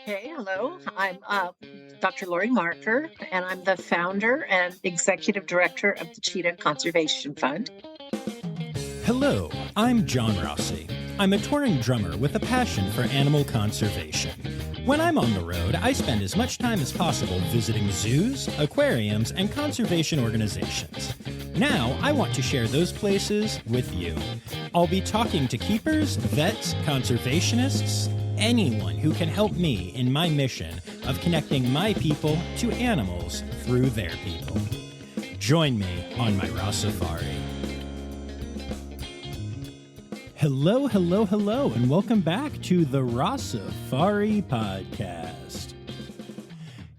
Okay, hello. I'm Dr. Laurie Marker, and I'm the founder and executive director of the Cheetah Conservation Fund. Hello, I'm John Rossi. I'm a touring drummer with a passion for animal conservation. When I'm on the road, I spend as much time as possible visiting zoos, aquariums, and conservation organizations. Now, I want to share those places with you. I'll be talking to keepers, vets, conservationists, anyone who can help me in my mission of connecting my people to animals through their people. Join me on my Rossifari. Hello, and welcome back to the Rossifari podcast.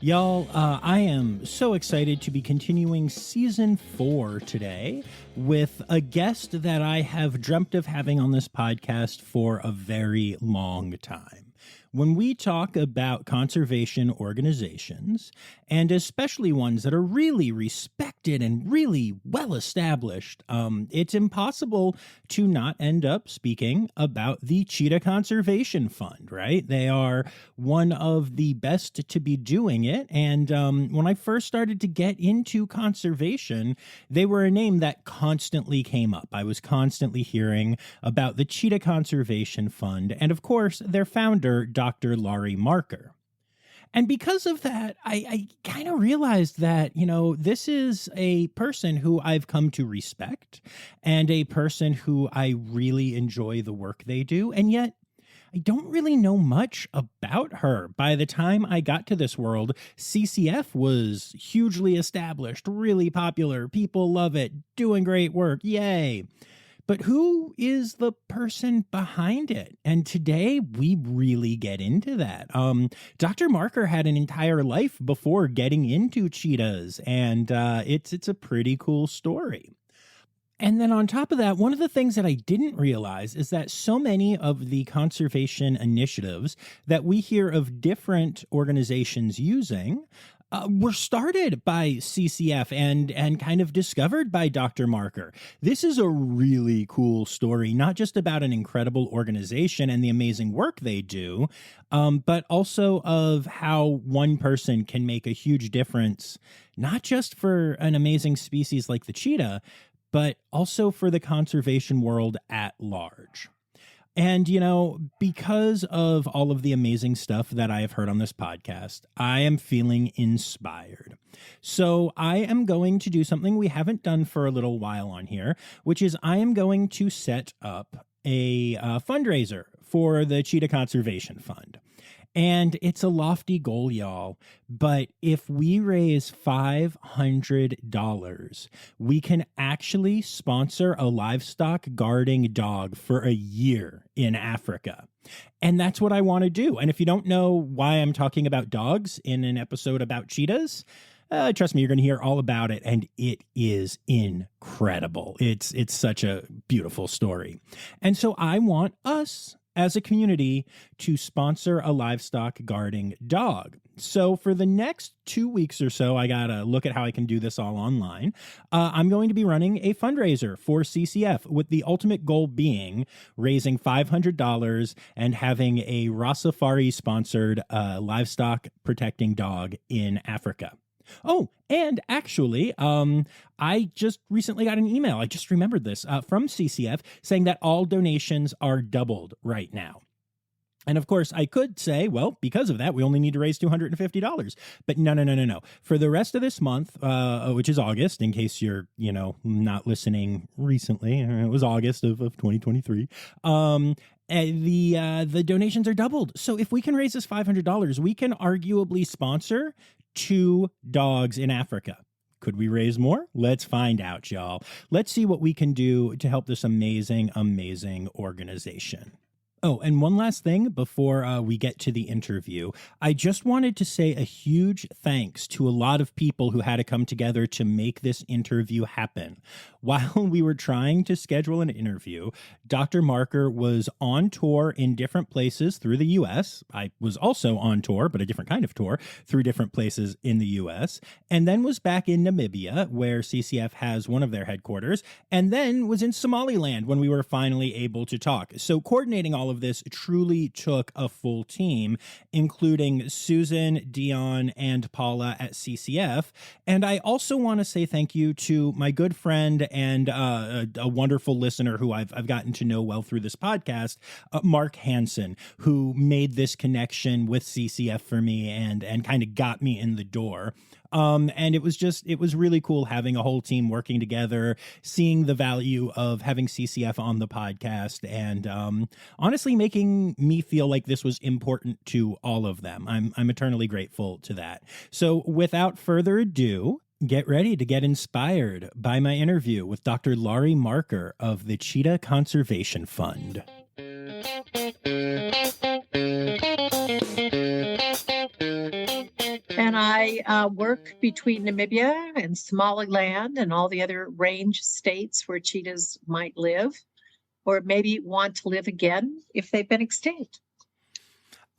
Y'all, I am so excited to be continuing season 4 today with a guest that I have dreamt of having on this podcast for a very long time. When we talk about conservation organizations, and especially ones that are really respected and really well established, it's impossible to not end up speaking about the Cheetah Conservation Fund, right? They are one of the best to be doing it. And when I first started to get into conservation, they were a name that constantly came up. I was constantly hearing about the Cheetah Conservation Fund, and of course, their founder, Dr. Laurie Marker. And because of that, I kind of realized that, this is a person who I've come to respect and a person who I really enjoy the work they do. And yet, I don't really know much about her. By the time I got to this world, CCF was hugely established, really popular. People love it, doing great work. Yay. But who is the person behind it? And today we really get into that. Dr. Marker had an entire life before getting into cheetahs, and it's a pretty cool story. And then on top of that, one of the things that I didn't realize is that so many of the conservation initiatives that we hear of different organizations using were started by CCF and kind of discovered by Dr. Marker. This is a really cool story, not just about an incredible organization and the amazing work they do, but also of how one person can make a huge difference, not just for an amazing species like the cheetah, but also for the conservation world at large. And, because of all of the amazing stuff that I have heard on this podcast, I am feeling inspired. So I am going to do something we haven't done for a little while on here, which is I am going to set up a fundraiser for the Cheetah Conservation Fund. And it's a lofty goal, y'all. But if we raise $500, we can actually sponsor a livestock guarding dog for a year in Africa. And that's what I want to do. And if you don't know why I'm talking about dogs in an episode about cheetahs, trust me, you're going to hear all about it, and it is incredible. It's such a beautiful story. And so I want us as a community to sponsor a livestock guarding dog. So for the next 2 weeks or so, I got to look at how I can do this all online. I'm going to be running a fundraiser for CCF with the ultimate goal being raising $500 and having a Rossifari sponsored livestock protecting dog in Africa. Oh, and actually, I just recently got an email. I just remembered this from CCF saying that all donations are doubled right now. And of course, I could say, well, because of that, we only need to raise $250. But no. For the rest of this month, which is August, in case you're, not listening recently, it was August of 2023. The donations are doubled. So if we can raise this $500, we can arguably sponsor 2 dogs in Africa. Could we raise more? Let's find out, y'all. Let's see what we can do to help this amazing, amazing organization. Oh, and one last thing before we get to the interview. I just wanted to say a huge thanks to a lot of people who had to come together to make this interview happen. while we were trying to schedule an interview, Dr. Marker was on tour in different places through the US. I was also on tour, but a different kind of tour through different places in the US, and then was back in Namibia, where CCF has one of their headquarters, and then was in Somaliland when we were finally able to talk. So coordinating all of this truly took a full team, including Susan, Dion, and Paula at CCF. And I also want to say thank you to my good friend and a wonderful listener who I've gotten to know well through this podcast, Mark Hansen, who made this connection with CCF for me and kind of got me in the door. And it was really cool having a whole team working together, seeing the value of having CCF on the podcast, and honestly making me feel like this was important to all of them. I'm eternally grateful to that. So without further ado, get ready to get inspired by my interview with Dr. Laurie Marker of the Cheetah Conservation Fund. And I work between Namibia and Somaliland and all the other range states where cheetahs might live, or maybe want to live again if they've been extinct.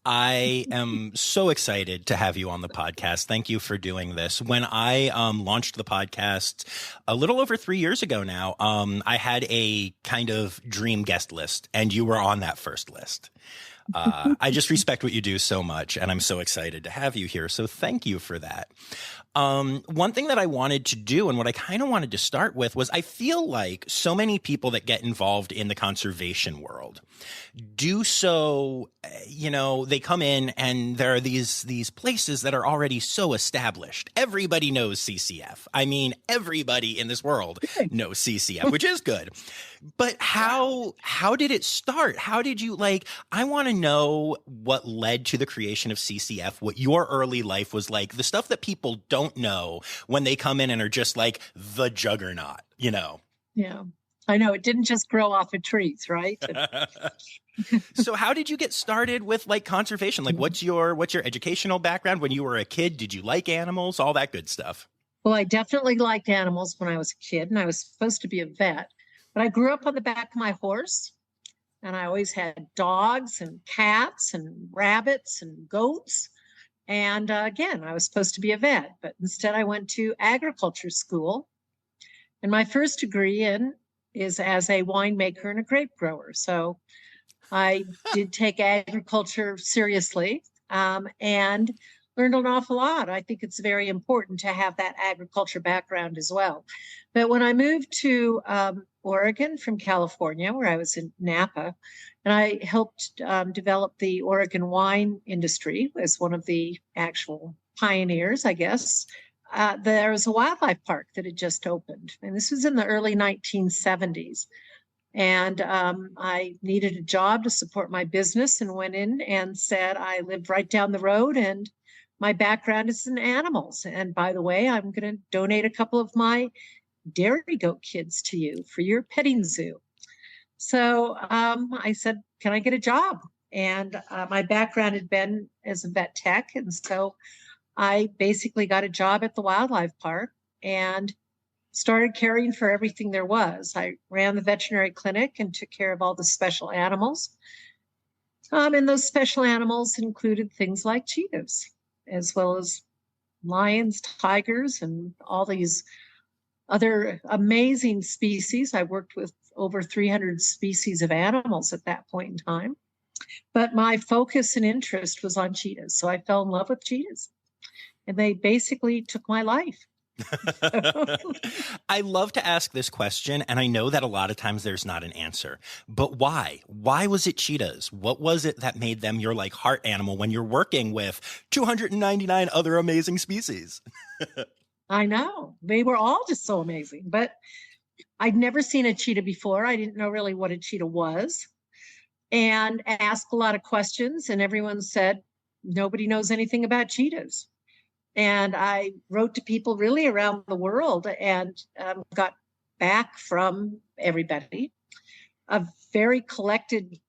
I am so excited to have you on the podcast. Thank you for doing this. When I launched the podcast a little over 3 years ago now, I had a kind of dream guest list, and you were on that first list. I just respect what you do so much, and I'm so excited to have you here. So thank you for that. One thing that I wanted to do and what I kind of wanted to start with was I feel like so many people that get involved in the conservation world do so, they come in and there are these places that are already so established. Everybody knows CCF. I mean, everybody in this world knows CCF, which is good. But how did it start? How did you I want to know what led to the creation of CCF, what your early life was like, the stuff that people don't know when they come in and are just like the juggernaut, Yeah, I know. It didn't just grow off of trees, right? So how did you get started with conservation? What's your educational background? When you were a kid, did you like animals? All that good stuff. Well, I definitely liked animals when I was a kid, and I was supposed to be a vet. But I grew up on the back of my horse, and I always had dogs and cats and rabbits and goats. And again, I was supposed to be a vet, but instead I went to agriculture school. And my first degree is as a winemaker and a grape grower. So I did take agriculture seriously and learned an awful lot. I think it's very important to have that agriculture background as well. But when I moved to Oregon from California, where I was in Napa, and I helped develop the Oregon wine industry as one of the actual pioneers, I guess. There was a wildlife park that had just opened, and this was in the early 1970s. And I needed a job to support my business and went in and said I lived right down the road and my background is in animals. And by the way, I'm going to donate a couple of my dairy goat kids to you for your petting zoo. So I said, can I get a job? And my background had been as a vet tech. And so I basically got a job at the wildlife park and started caring for everything there was. I ran the veterinary clinic and took care of all the special animals. And those special animals included things like cheetahs, as well as lions, tigers, and all these other amazing species. I worked with over 300 species of animals at that point in time. But my focus and interest was on cheetahs. So I fell in love with cheetahs. And they basically took my life. I love to ask this question, and I know that a lot of times there's not an answer. But why? Why was it cheetahs? What was it that made them your heart animal when you're working with 299 other amazing species? I know. They were all just so amazing. But I'd never seen a cheetah before. I didn't know really what a cheetah was. And asked a lot of questions, and everyone said, nobody knows anything about cheetahs. And I wrote to people really around the world and got back from everybody, a very collected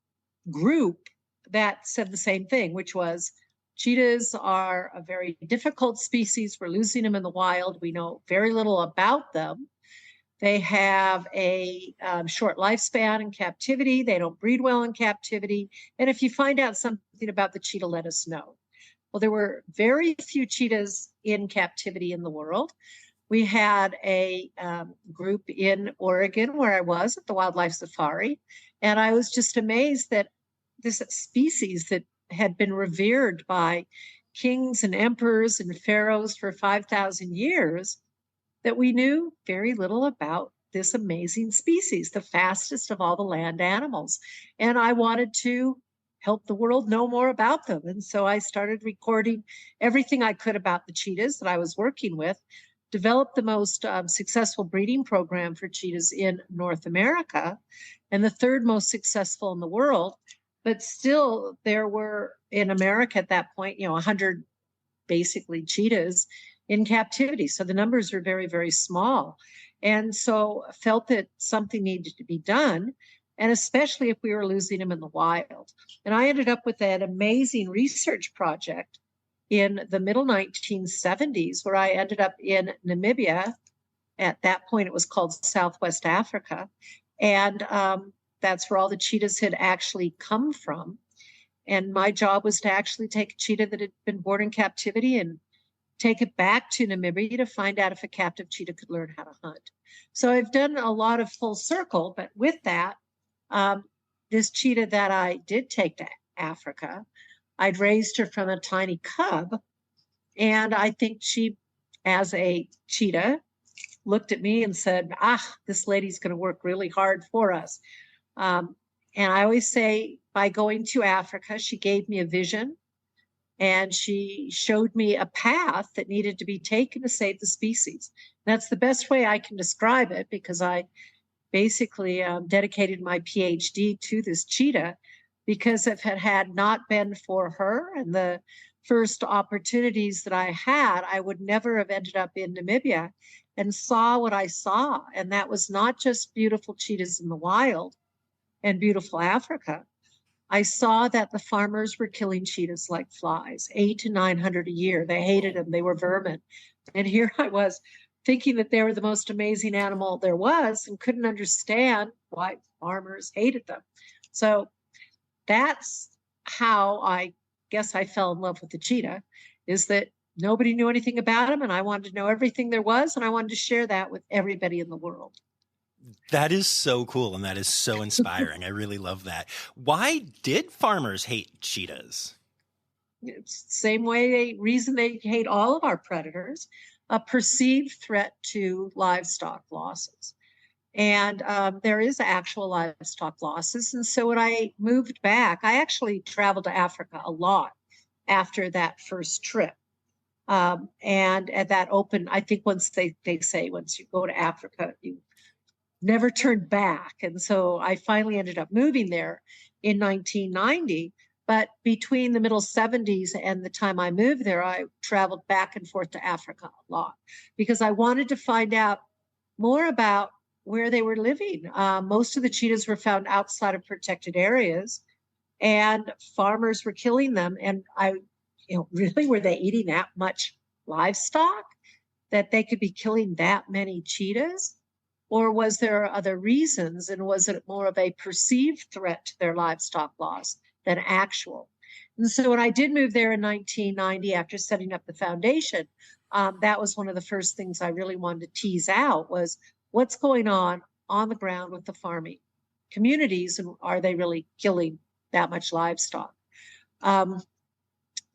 group that said the same thing, which was cheetahs are a very difficult species. We're losing them in the wild. We know very little about them. They have a short lifespan in captivity. They don't breed well in captivity. And if you find out something about the cheetah, let us know. Well, there were very few cheetahs in captivity in the world. We had a group in Oregon where I was at the wildlife safari. And I was just amazed that this species that had been revered by kings and emperors and pharaohs for 5,000 years, that we knew very little about this amazing species, the fastest of all the land animals. And I wanted to help the world know more about them. And so I started recording everything I could about the cheetahs that I was working with, developed the most successful breeding program for cheetahs in North America, and the third most successful in the world. But still, there were in America at that point, 100 basically cheetahs in captivity. So the numbers are very, very small. And so I felt that something needed to be done, and especially if we were losing them in the wild. And I ended up with an amazing research project in the middle 1970s, where I ended up in Namibia. At that point, it was called Southwest Africa. And that's where all the cheetahs had actually come from. And my job was to actually take a cheetah that had been born in captivity and take it back to Namibia to find out if a captive cheetah could learn how to hunt. So I've done a lot of full circle, but with that, this cheetah that I did take to Africa, I'd raised her from a tiny cub, and I think she, as a cheetah, looked at me and said, this lady's going to work really hard for us. And I always say, by going to Africa, she gave me a vision, and she showed me a path that needed to be taken to save the species. That's the best way I can describe it, because I basically dedicated my PhD to this cheetah, because if it had not been for her and the first opportunities that I had, I would never have ended up in Namibia and saw what I saw. And that was not just beautiful cheetahs in the wild and beautiful Africa. I saw that the farmers were killing cheetahs like flies, 800 to 900 a year. They hated them. They were vermin. And here I was thinking that they were the most amazing animal there was, and couldn't understand why farmers hated them. So that's how I guess I fell in love with the cheetah, is that nobody knew anything about them, and I wanted to know everything there was, and I wanted to share that with everybody in the world. That is so cool, and that is so inspiring. I really love that. Why did farmers hate cheetahs? It's the same reason they hate all of our predators, a perceived threat to livestock losses. And there is actual livestock losses. And so when I moved back, I actually traveled to Africa a lot after that first trip. And at that open, I think once they say, once you go to Africa, you never turned back. And so I finally ended up moving there in 1990. But between the middle 70s and the time I moved there, I traveled back and forth to Africa a lot, because I wanted to find out more about where they were living. Most of the cheetahs were found outside of protected areas, and farmers were killing them. And really, were they eating that much livestock that they could be killing that many cheetahs? Or was there other reasons? And was it more of a perceived threat to their livestock loss than actual? And so when I did move there in 1990, after setting up the foundation, that was one of the first things I really wanted to tease out, was what's going on the ground with the farming communities, and are they really killing that much livestock?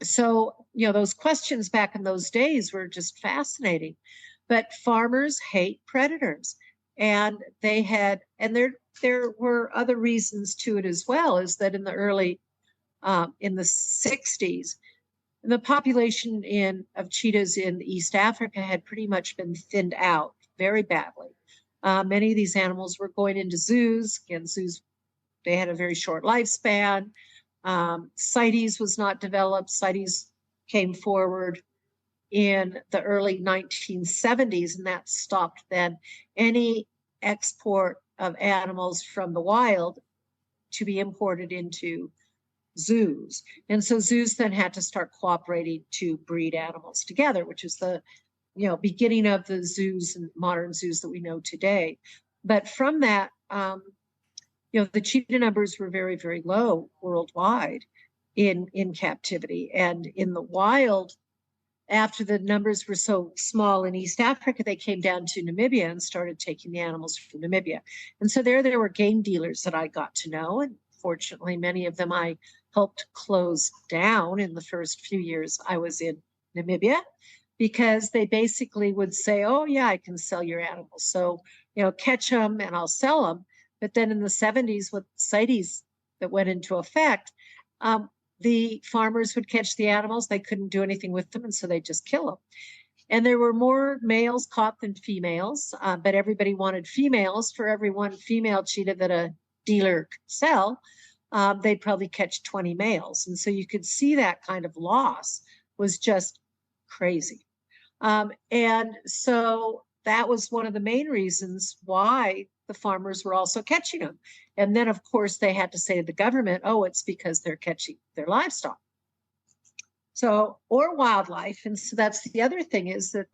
So, those questions back in those days were just fascinating. But farmers hate predators. And there were other reasons to it as well, is that in the 60s, the population of cheetahs in East Africa had pretty much been thinned out very badly. Many of these animals were going into zoos. Again, zoos, they had a very short lifespan. CITES was not developed. CITES came forward in the early 1970s, and that stopped then any export of animals from the wild to be imported into zoos. And so zoos then had to start cooperating to breed animals together, which is the beginning of the zoos and modern zoos that we know today. But from that, the cheetah numbers were very, very low worldwide in captivity. And in the wild, after the numbers were so small in East Africa, they came down to Namibia and started taking the animals from Namibia. And so there were game dealers that I got to know. And fortunately, many of them I helped close down in the first few years I was in Namibia, because they basically would say, oh, yeah, I can sell your animals. So, catch them and I'll sell them. But then in the 70s, with CITES that went into effect, the farmers would catch the animals. They couldn't do anything with them, and so they just kill them. And there were more males caught than females, but everybody wanted females. For every one female cheetah that a dealer could sell, they'd probably catch 20 males. And so you could see that kind of loss was just crazy. And so that was one of the main reasons why the farmers were also catching them. And then, of course, they had to say to the government, oh, it's because they're catching their livestock. So, or wildlife. And so that's the other thing, is that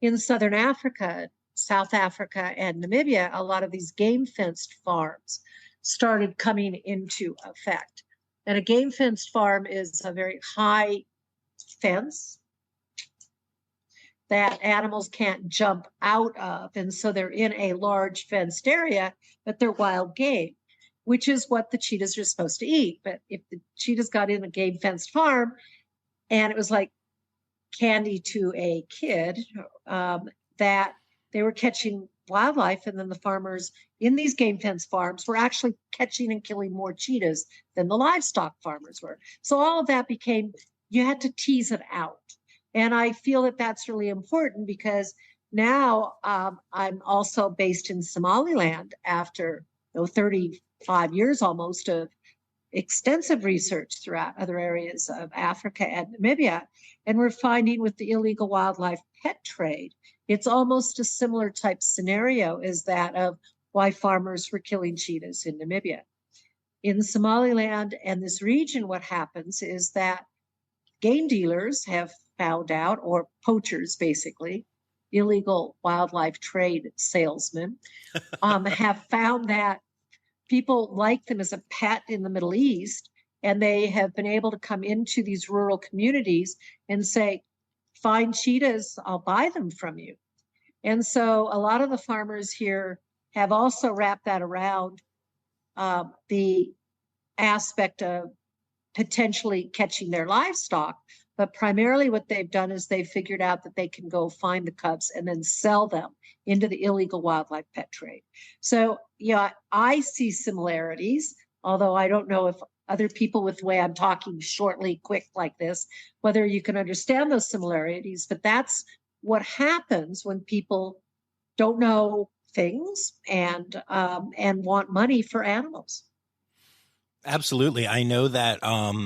in Southern Africa, South Africa, and Namibia, a lot of these game fenced farms started coming into effect. And a game fenced farm is a very high fence that animals can't jump out of. And so they're in a large fenced area, but they're wild game, which is what the cheetahs are supposed to eat. But if the cheetahs got in a game fenced farm and it was like candy to a kid, that they were catching wildlife, and then the farmers in these game fenced farms were actually catching and killing more cheetahs than the livestock farmers were. So all of that you had to tease it out. And I feel that that's really important, because now I'm also based in Somaliland after 35 years almost of extensive research throughout other areas of Africa and Namibia. And we're finding with the illegal wildlife pet trade, it's almost a similar type scenario as that of why farmers were killing cheetahs in Namibia. In Somaliland and this region, what happens is that game dealers have found out, or poachers basically, illegal wildlife trade salesmen, have found that people like them as a pet in the Middle East, and they have been able to come into these rural communities and say, find cheetahs, I'll buy them from you. And so a lot of the farmers here have also wrapped that around the aspect of potentially catching their livestock. But primarily what they've done is they've figured out that they can go find the cubs and then sell them into the illegal wildlife pet trade. So, I see similarities, although I don't know if other people, with the way I'm talking shortly, quick like this, whether you can understand those similarities. But that's what happens when people don't know things and want money for animals. Absolutely. I know that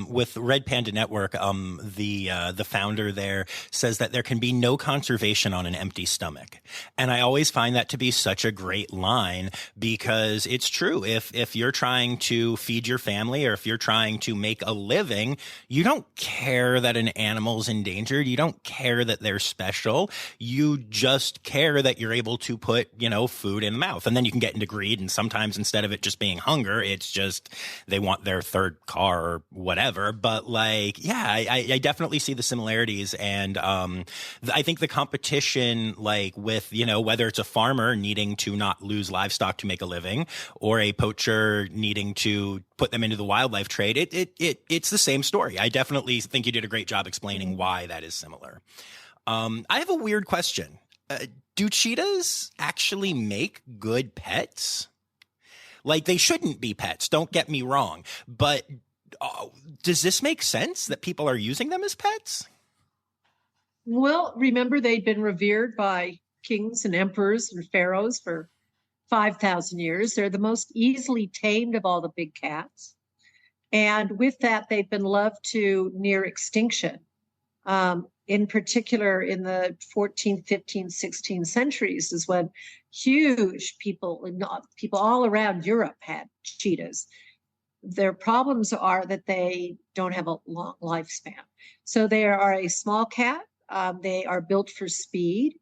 with Red Panda Network, the founder there says that there can be no conservation on an empty stomach. And I always find that to be such a great line, because it's true. If you're trying to feed your family, or if you're trying to make a living, you don't care that an animal's endangered. You don't care that they're special. You just care that you're able to put, food in the mouth. And then you can get into greed. And sometimes instead of it just being hunger, it's just they want their third car or whatever. But I definitely see the similarities. And I think the competition, with, whether it's a farmer needing to not lose livestock to make a living, or a poacher needing to put them into the wildlife trade, it's the same story. I definitely think you did a great job explaining why that is similar. I have a weird question. Do cheetahs actually make good pets? They shouldn't be pets, don't get me wrong. But does this make sense that people are using them as pets? Well, remember, they'd been revered by kings and emperors and pharaohs for 5,000 years. They're the most easily tamed of all the big cats. And with that, they've been loved to near extinction. In particular, in the 14th, 15th, 16th centuries is when huge people all around Europe had cheetahs. Their problems are that they don't have a long lifespan. So they are a small cat. They are built for speed.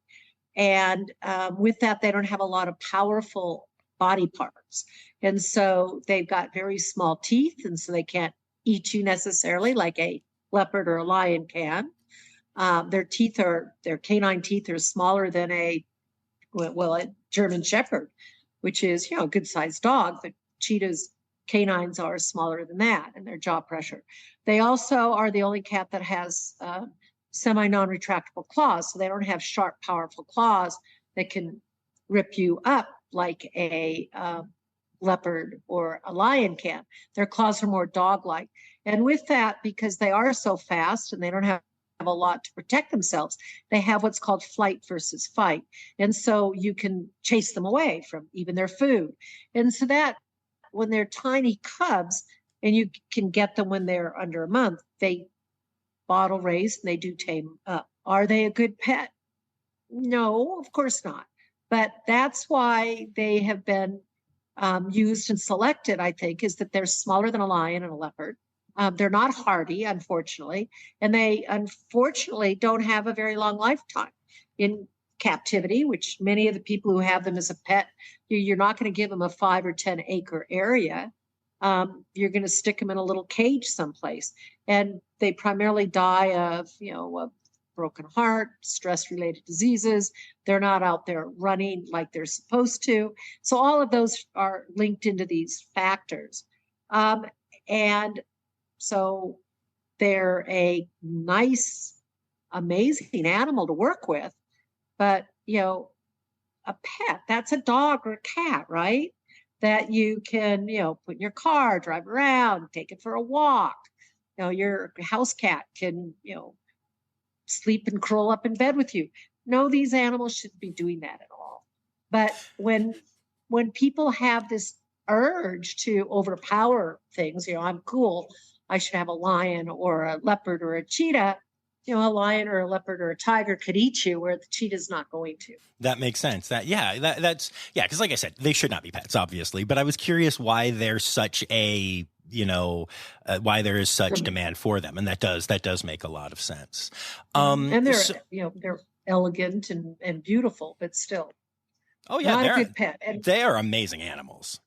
And with that, they don't have a lot of powerful body parts. And so they've got very small teeth, and so they can't eat you necessarily like a leopard or a lion can. Their canine teeth are smaller than a German Shepherd, which is, a good sized dog, but cheetahs' canines are smaller than that, and their jaw pressure. They also are the only cat that has semi-non-retractable claws, so they don't have sharp, powerful claws that can rip you up like a leopard or a lion can. Their claws are more dog-like. And with that, because they are so fast and they don't have a lot to protect themselves, they have what's called flight versus fight. And so you can chase them away from even their food. And so that when they're tiny cubs, and you can get them when they're under a month, they bottle raise and they do tame up. Are they a good pet? No, of course not. But that's why they have been used and selected, I think, is that they're smaller than a lion and a leopard. They're not hardy, unfortunately, and they unfortunately don't have a very long lifetime in captivity, which many of the people who have them as a pet, you're not going to give them a 5 or 10 acre area. You're going to stick them in a little cage someplace, and they primarily die of, a broken heart, stress-related diseases. They're not out there running like they're supposed to. So all of those are linked into these factors. And so they're a nice, amazing animal to work with, but, a pet, that's a dog or a cat, right? That you can, put in your car, drive around, take it for a walk. Your house cat can, sleep and curl up in bed with you. No, these animals shouldn't be doing that at all. But when people have this urge to overpower things, I'm cool, I should have a lion or a leopard or a cheetah, a lion or a leopard or a tiger could eat you where the cheetah's not going to. That makes sense. Because like I said, they should not be pets, obviously. But I was curious why there's such a, why there is such demand for them. And that does make a lot of sense. And they're, they're elegant and beautiful, but still. Oh, yeah. Not a good pet. And they are amazing animals.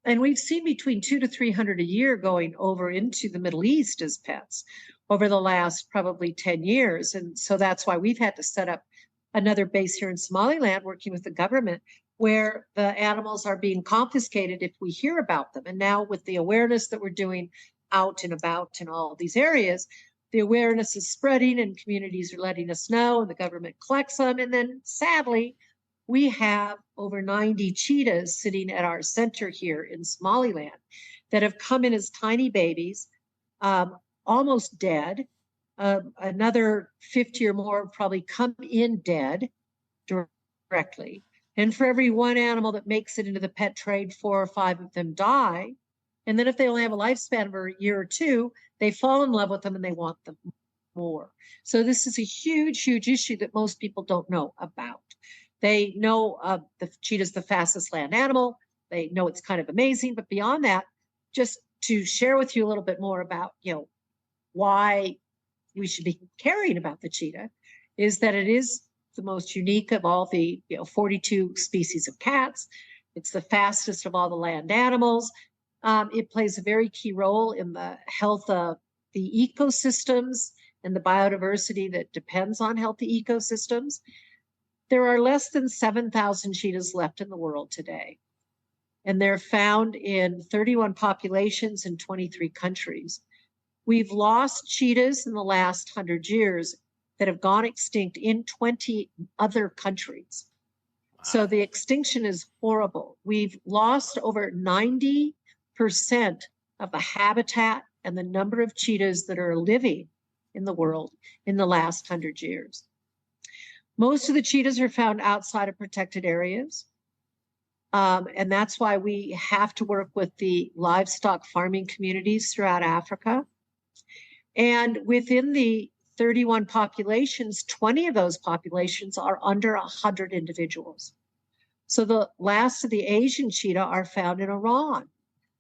And we've seen between 200 to 300 a year going over into the Middle East as pets over the last probably 10 years. And so that's why we've had to set up another base here in Somaliland, working with the government, where the animals are being confiscated if we hear about them. And now with the awareness that we're doing out and about in all these areas, the awareness is spreading and communities are letting us know, and the government collects them. And then sadly, we have over 90 cheetahs sitting at our center here in Somaliland that have come in as tiny babies, almost dead. Another 50 or more probably come in dead directly. And for every one animal that makes it into the pet trade, 4 or 5 of them die. And then if they only have a lifespan of a year or two, they fall in love with them and they want them more. So this is a huge, huge issue that most people don't know about. They know the cheetah is the fastest land animal. They know it's kind of amazing. But beyond that, just to share with you a little bit more about, why we should be caring about the cheetah, is that it is the most unique of all the 42 species of cats. It's the fastest of all the land animals. It plays a very key role in the health of the ecosystems and the biodiversity that depends on healthy ecosystems. There are less than 7,000 cheetahs left in the world today, and they're found in 31 populations in 23 countries. We've lost cheetahs in the last 100 years that have gone extinct in 20 other countries. Wow. So the extinction is horrible. We've lost over 90% of the habitat and the number of cheetahs that are living in the world in the last 100 years. Most of the cheetahs are found outside of protected areas. And that's why we have to work with the livestock farming communities throughout Africa. And within the 31 populations, 20 of those populations are under 100 individuals. So the last of the Asian cheetah are found in Iran,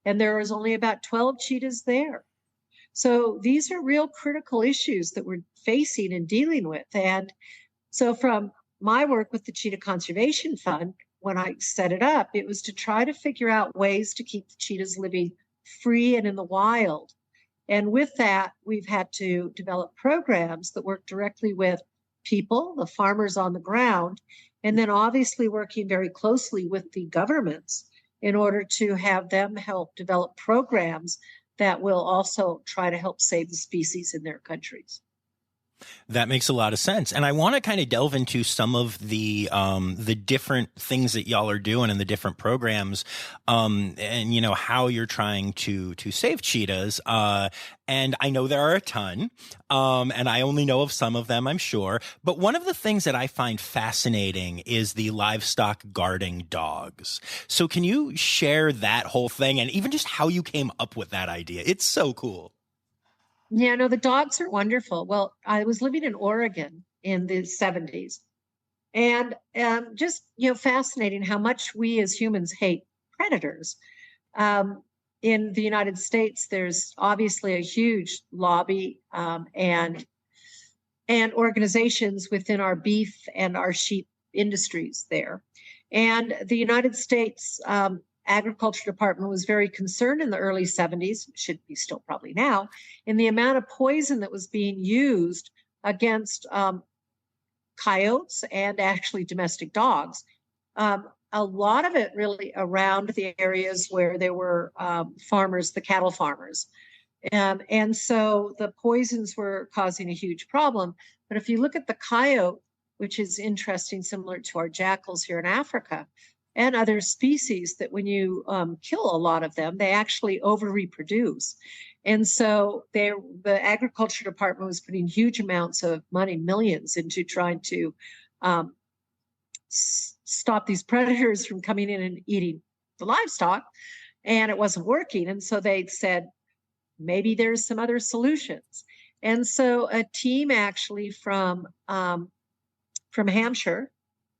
and there is only about 12 cheetahs there. So these are real critical issues that we're facing and dealing with. And so from my work with the Cheetah Conservation Fund, when I set it up, it was to try to figure out ways to keep the cheetahs living free and in the wild. And with that, we've had to develop programs that work directly with people, the farmers on the ground, and then obviously working very closely with the governments in order to have them help develop programs that will also try to help save the species in their countries. That makes a lot of sense. And I want to kind of delve into some of the different things that y'all are doing and the different programs, and, you know, how you're trying to save cheetahs. And I know there are a ton, and I only know of some of them, I'm sure. But one of the things that I find fascinating is the livestock guarding dogs. So can you share that whole thing and even just how you came up with that idea? It's so cool. Yeah, no, the dogs are wonderful. Well, I was living in Oregon in the 70s, and just, fascinating how much we as humans hate predators. In the United States, there's obviously a huge lobby and organizations within our beef and our sheep industries there. And the United States Agriculture Department was very concerned in the early 70s, should be still probably now, in the amount of poison that was being used against coyotes and actually domestic dogs. A lot of it really around the areas where there were farmers, the cattle farmers. And so the poisons were causing a huge problem. But if you look at the coyote, which is interesting, similar to our jackals here in Africa, and other species, that when you kill a lot of them, they actually over-reproduce. And so the agriculture department was putting huge amounts of money, millions, into trying to stop these predators from coming in and eating the livestock, and it wasn't working. And so they said, maybe there's some other solutions. And so a team actually from Hampshire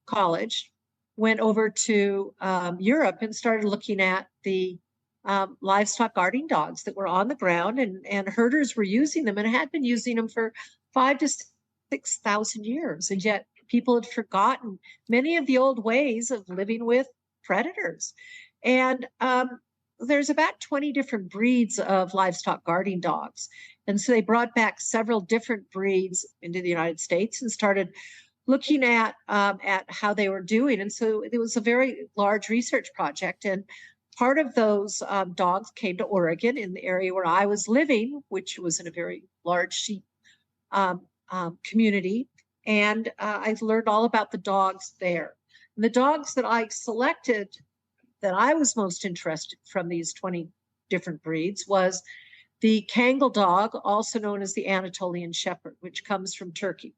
College went over to Europe and started looking at the livestock guarding dogs that were on the ground, and herders were using them and had been using them for 5,000 to 6,000 years. And yet people had forgotten many of the old ways of living with predators. And there's about 20 different breeds of livestock guarding dogs. And so they brought back several different breeds into the United States and started looking at how they were doing. And so it was a very large research project. And part of those dogs came to Oregon, in the area where I was living, which was in a very large sheep community. And I learned all about the dogs there. And the dogs that I selected, that I was most interested from these 20 different breeds, was the Kangal dog, also known as the Anatolian Shepherd, which comes from Turkey.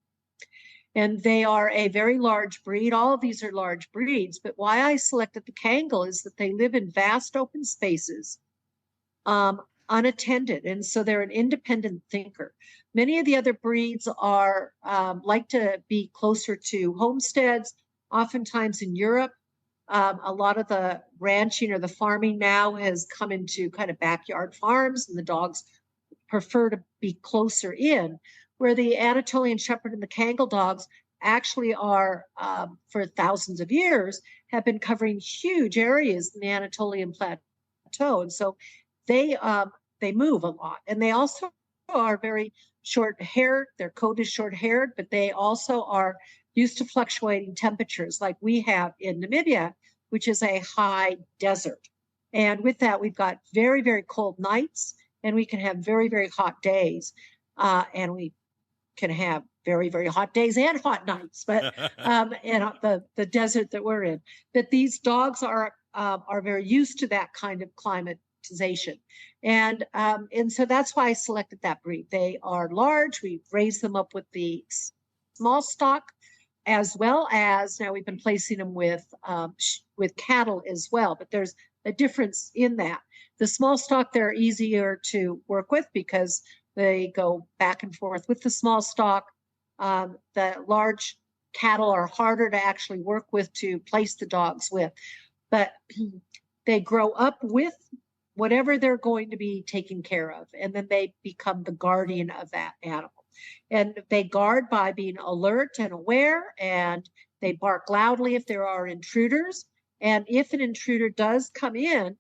And they are a very large breed. All of these are large breeds, but why I selected the Kangal is that they live in vast open spaces, unattended. And so they're an independent thinker. Many of the other breeds are like to be closer to homesteads. Oftentimes in Europe, a lot of the ranching or the farming now has come into kind of backyard farms, and the dogs prefer to be closer in, where the Anatolian Shepherd and the Kangal dogs actually are, for thousands of years, have been covering huge areas in the Anatolian Plateau. And so they move a lot. And they also are very short-haired. Their coat is short-haired, but they also are used to fluctuating temperatures like we have in Namibia, which is a high desert. And with that, we've got very, very cold nights, and we can have very, very hot days. And we can have very, very hot days and hot nights, but in the desert that we're in. But these dogs are very used to that kind of climatization. And so that's why I selected that breed. They are large. We've raised them up with the small stock, as well as now we've been placing them with cattle as well. But there's a difference in that. The small stock, they're easier to work with because they go back and forth with the small stock. The large cattle are harder to actually work with, to place the dogs with. But they grow up with whatever they're going to be taken care of. And then they become the guardian of that animal. And they guard by being alert and aware, and they bark loudly if there are intruders. And if an intruder does come in,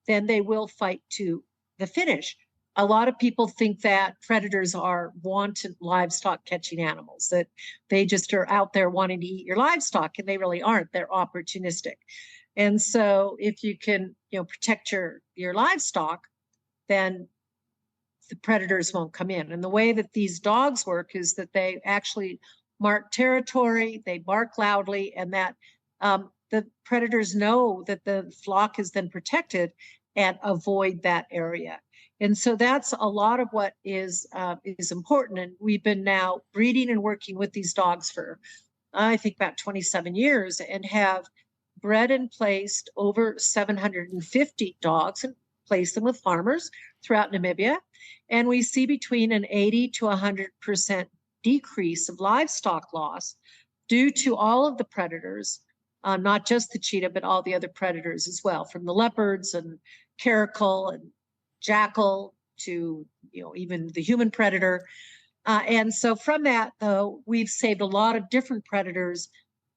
then they will fight to the finish. A lot of people think that predators are wanton livestock catching animals, that they just are out there wanting to eat your livestock, and they really aren't. They're opportunistic. And so if you can, protect your livestock, then the predators won't come in. And the way that these dogs work is that they actually mark territory, they bark loudly, and that the predators know that the flock is then protected and avoid that area. And so that's a lot of what is important. And we've been now breeding and working with these dogs for, I think, about 27 years, and have bred and placed over 750 dogs and placed them with farmers throughout Namibia. And we see between an 80 to 100% decrease of livestock loss due to all of the predators, not just the cheetah, but all the other predators as well, from the leopards and caracal and jackal to, even the human predator. And so from that, though, we've saved a lot of different predators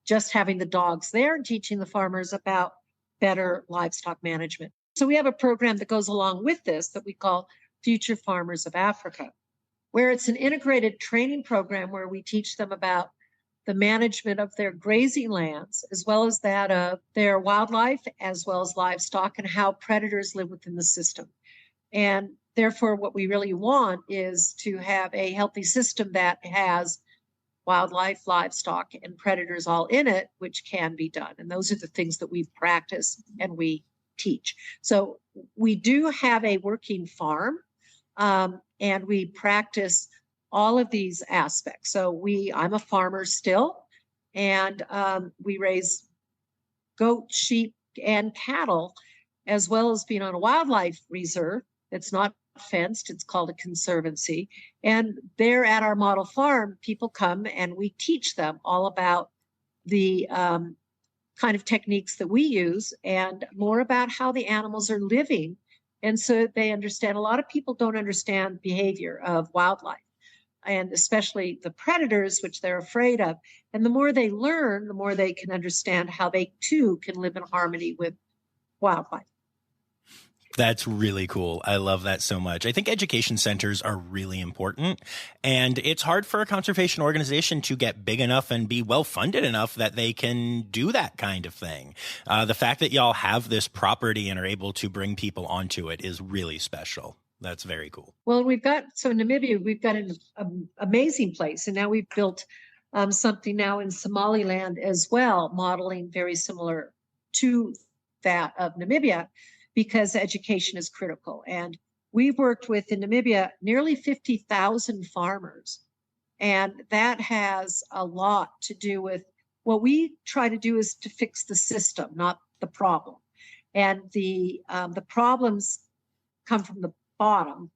just having the dogs there and teaching the farmers about better livestock management. So we have a program that goes along with this that we call Future Farmers of Africa, where it's an integrated training program where we teach them about the management of their grazing lands, as well as that of their wildlife, as well as livestock, and how predators live within the system. And therefore, what we really want is to have a healthy system that has wildlife, livestock, and predators all in it, which can be done. And those are the things that we practice and we teach. So we do have a working farm, and we practice all of these aspects. So I'm a farmer still, and we raise goat, sheep, and cattle, as well as being on a wildlife reserve. It's not fenced, it's called a conservancy. And there at our model farm, people come and we teach them all about the kind of techniques that we use and more about how the animals are living. And so they understand. A lot of people don't understand behavior of wildlife, and especially the predators, which they're afraid of. And the more they learn, the more they can understand how they too can live in harmony with wildlife. That's really cool. I love that so much. I think education centers are really important, and it's hard for a conservation organization to get big enough and be well funded enough that they can do that kind of thing. The fact that y'all have this property and are able to bring people onto it is really special. That's very cool. Well, in Namibia, we've got an amazing place, and now we've built something now in Somaliland as well, modeling very similar to that of Namibia, because education is critical. And we've worked with, in Namibia, nearly 50,000 farmers. And that has a lot to do with what we try to do is to fix the system, not the problem. And the problems come from the bottom,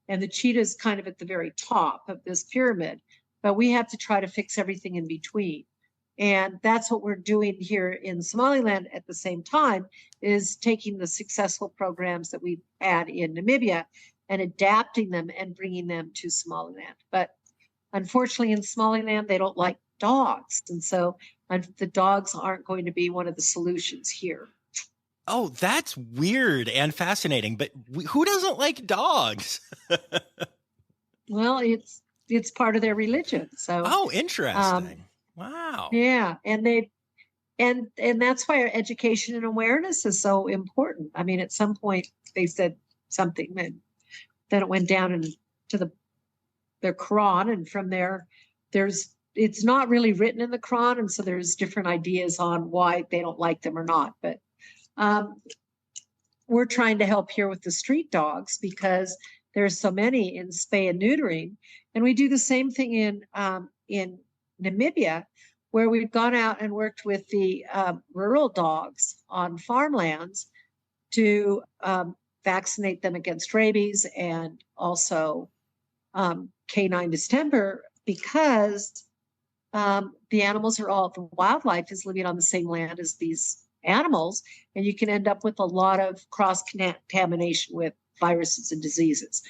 and the cheetah is kind of at the very top of this pyramid, but we have to try to fix everything in between. And that's what we're doing here in Somaliland at the same time, is taking the successful programs that we've had in Namibia and adapting them and bringing them to Somaliland. But unfortunately, in Somaliland, they don't like dogs. And so the dogs aren't going to be one of the solutions here. Oh, that's weird and fascinating. But who doesn't like dogs? Well, it's part of their religion. So interesting. Wow. Yeah, and that's why our education and awareness is so important. I mean, at some point they said something, and then it went down into their Quran, and from there, it's not really written in the Quran, and so there's different ideas on why they don't like them or not. But we're trying to help here with the street dogs because there's so many in spay and neutering, and we do the same thing in Namibia, where we've gone out and worked with the rural dogs on farmlands to vaccinate them against rabies and also canine distemper, because the wildlife is living on the same land as these animals, and you can end up with a lot of cross-contamination with viruses and diseases,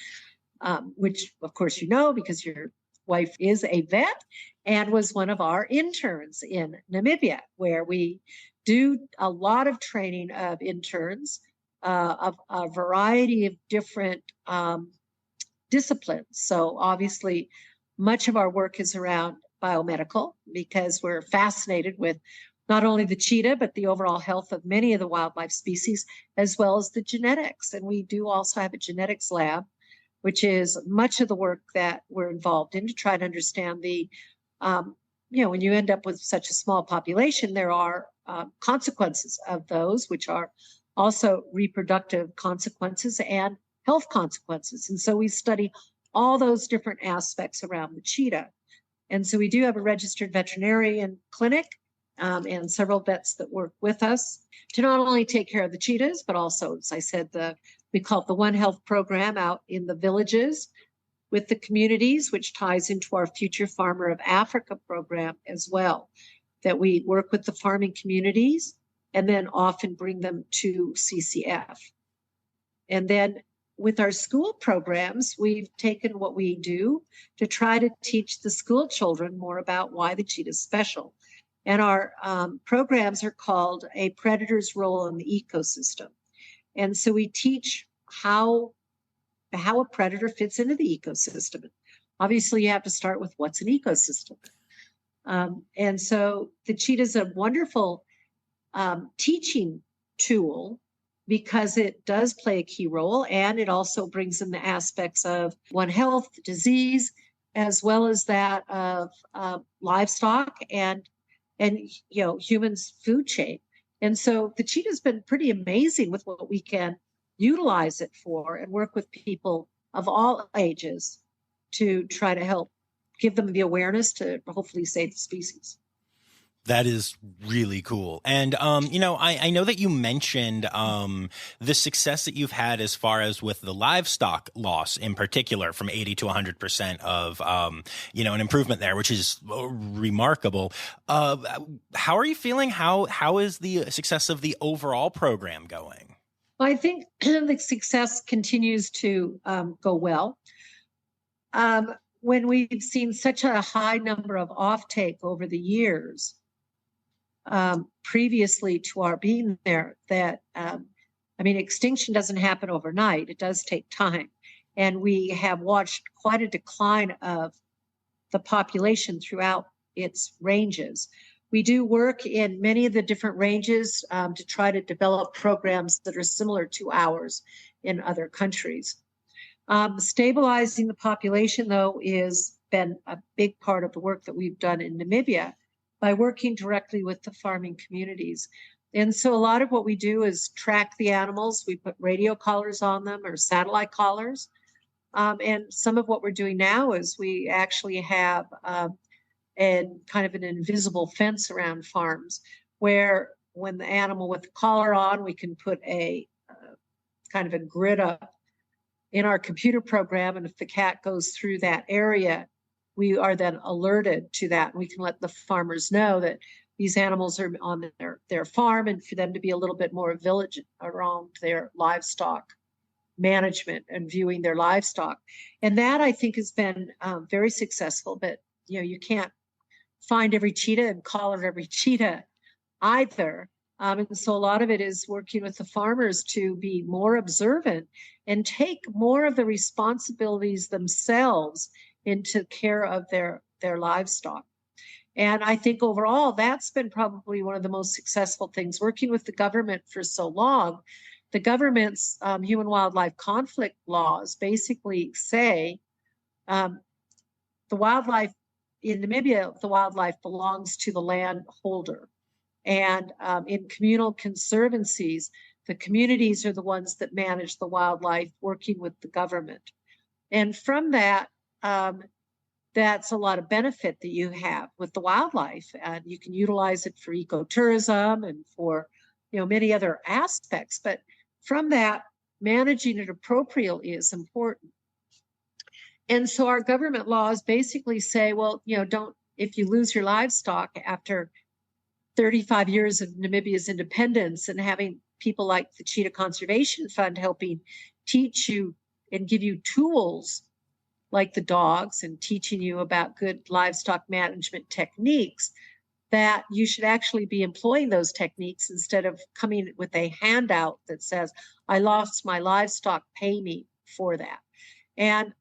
which, of course, you know, because your wife is a vet and was one of our interns in Namibia, where we do a lot of training of interns of a variety of different disciplines. So obviously, much of our work is around biomedical, because we're fascinated with not only the cheetah, but the overall health of many of the wildlife species, as well as the genetics. And we do also have a genetics lab, which is much of the work that we're involved in to try to understand the, when you end up with such a small population, there are consequences of those, which are also reproductive consequences and health consequences. And so we study all those different aspects around the cheetah. And so we do have a registered veterinarian clinic and several vets that work with us to not only take care of the cheetahs, but also, as I said, we call it the One Health program out in the villages with the communities, which ties into our Future Farmer of Africa program as well, that we work with the farming communities and then often bring them to CCF. And then with our school programs, we've taken what we do to try to teach the school children more about why the cheetah is special. And our programs are called A Predator's Role in the Ecosystem. And so we teach how a predator fits into the ecosystem. Obviously, you have to start with what's an ecosystem. And so the cheetah is a wonderful teaching tool, because it does play a key role, and it also brings in the aspects of One Health, disease, as well as that of livestock and humans' food chain. And so the cheetah's been pretty amazing with what we can utilize it for, and work with people of all ages to try to help give them the awareness to hopefully save the species. That is really cool. And, I know that you mentioned the success that you've had as far as with the livestock loss in particular, from 80 to 100% of, an improvement there, which is remarkable. How are you feeling? How is the success of the overall program going? Well, I think the success continues to go well. When we've seen such a high number of offtake over the years, previously to our being there, that, extinction doesn't happen overnight. It does take time. And we have watched quite a decline of the population throughout its ranges. We do work in many of the different ranges to try to develop programs that are similar to ours in other countries. Stabilizing the population, though, has been a big part of the work that we've done in Namibia, by working directly with the farming communities. And so a lot of what we do is track the animals. We put radio collars on them, or satellite collars. And some of what we're doing now is we actually have kind of an invisible fence around farms, where when the animal with the collar on, we can put a kind of a grid up in our computer program. And if the cat goes through that area, we are then alerted to that. We can let the farmers know that these animals are on their farm, and for them to be a little bit more vigilant around their livestock management and viewing their livestock. And that, I think, has been very successful. But, you can't find every cheetah and collar every cheetah either. And so a lot of it is working with the farmers to be more observant and take more of the responsibilities themselves into care of their livestock. And I think overall, that's been probably one of the most successful things. Working with the government for so long, the government's human-wildlife conflict laws basically say the wildlife in Namibia, the wildlife belongs to the landholder. And in communal conservancies, the communities are the ones that manage the wildlife, working with the government. And from that, that's a lot of benefit that you have with the wildlife, and you can utilize it for ecotourism and for many other aspects. But from that, managing it appropriately is important. And so our government laws basically say, well, don't, if you lose your livestock after 35 years of Namibia's independence and having people like the Cheetah Conservation Fund helping teach you and give you tools like the dogs and teaching you about good livestock management techniques, that you should actually be employing those techniques instead of coming with a handout that says, I lost my livestock, pay me for that. And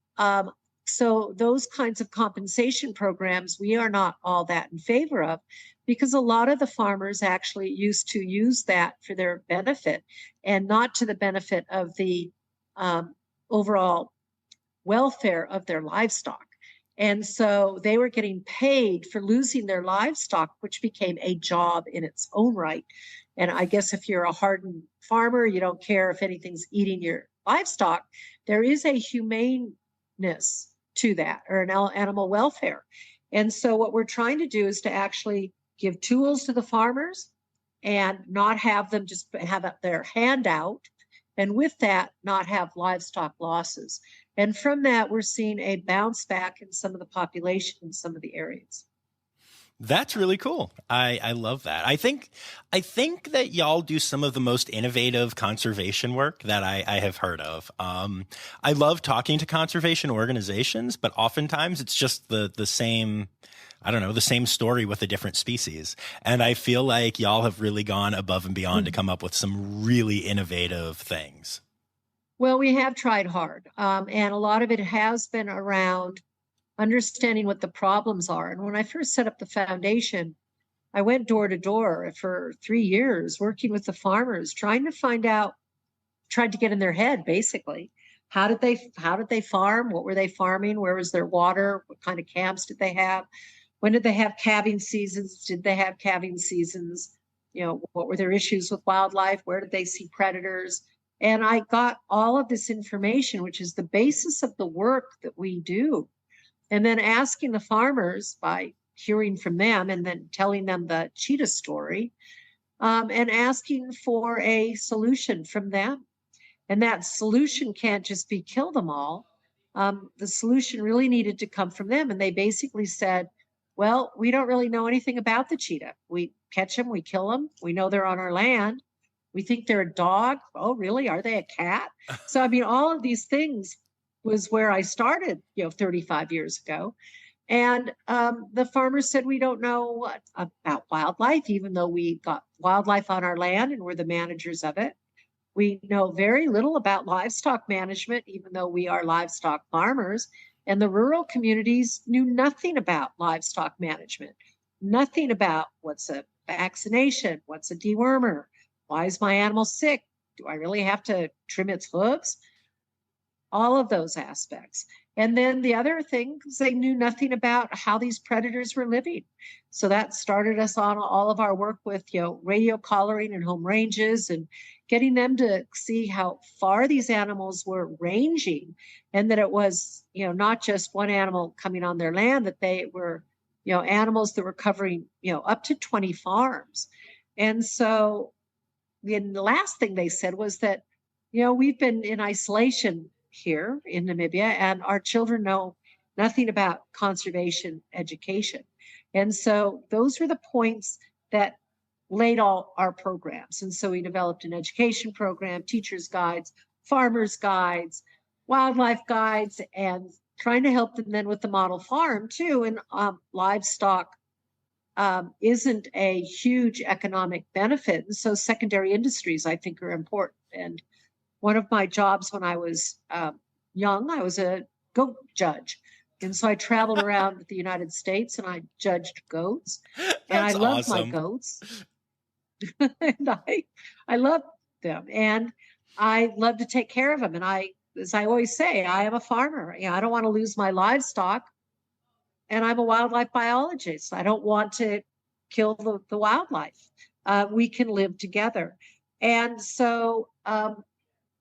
so those kinds of compensation programs, we are not all that in favor of, because a lot of the farmers actually used to use that for their benefit and not to the benefit of the overall welfare of their livestock. And so they were getting paid for losing their livestock, which became a job in its own right. And I guess if you're a hardened farmer, you don't care if anything's eating your livestock. There is a humaneness to that, or an animal welfare. And so what we're trying to do is to actually give tools to the farmers and not have them just have their hand out. And with that, not have livestock losses. And from that, we're seeing a bounce back in some of the population in some of the areas. That's really cool. I love that. I think that y'all do some of the most innovative conservation work that I have heard of. I love talking to conservation organizations, but oftentimes it's just the same, I don't know, the same story with a different species. And I feel like y'all have really gone above and beyond to come up with some really innovative things. Well, we have tried hard, and a lot of it has been around understanding what the problems are. And when I first set up the foundation, I went door to door for 3 years working with the farmers, trying to find out, tried to get in their head, basically. How did they farm? What were they farming? Where was their water? What kind of camps did they have? When did they have calving seasons? Did they have calving seasons? What were their issues with wildlife? Where did they see predators? And I got all of this information, which is the basis of the work that we do. And then asking the farmers by hearing from them and then telling them the cheetah story, and asking for a solution from them. And that solution can't just be kill them all. The solution really needed to come from them. And they basically said, well, we don't really know anything about the cheetah. We catch them, we kill them. We know they're on our land. We think they're a dog. Oh, really? Are they a cat? So, I mean, all of these things was where I started, 35 years ago. And the farmers said, we don't know about wildlife, even though we got wildlife on our land and we're the managers of it. We know very little about livestock management, even though we are livestock farmers. And the rural communities knew nothing about livestock management, nothing about what's a vaccination, what's a dewormer, why is my animal sick? Do I really have to trim its hooves? All of those aspects. And then the other thing is they knew nothing about how these predators were living. So that started us on all of our work with, radio collaring and home ranges and getting them to see how far these animals were ranging, and that it was, not just one animal coming on their land, that they were, animals that were covering, up to 20 farms. And so the last thing they said was that, we've been in isolation here in Namibia, and our children know nothing about conservation education. And so those were the points that laid all our programs. And so we developed an education program, teachers' guides, farmers' guides, wildlife guides, and trying to help them then with the model farm too. And livestock isn't a huge economic benefit. And so secondary industries, I think, are important. And one of my jobs when I was young, I was a goat judge. And so I traveled around the United States and I judged goats. And I loved my goats. And I loved them. And I love to take care of them. And as I always say, I am a farmer. I don't want to lose my livestock. And I'm a wildlife biologist. I don't want to kill the wildlife. We can live together. And so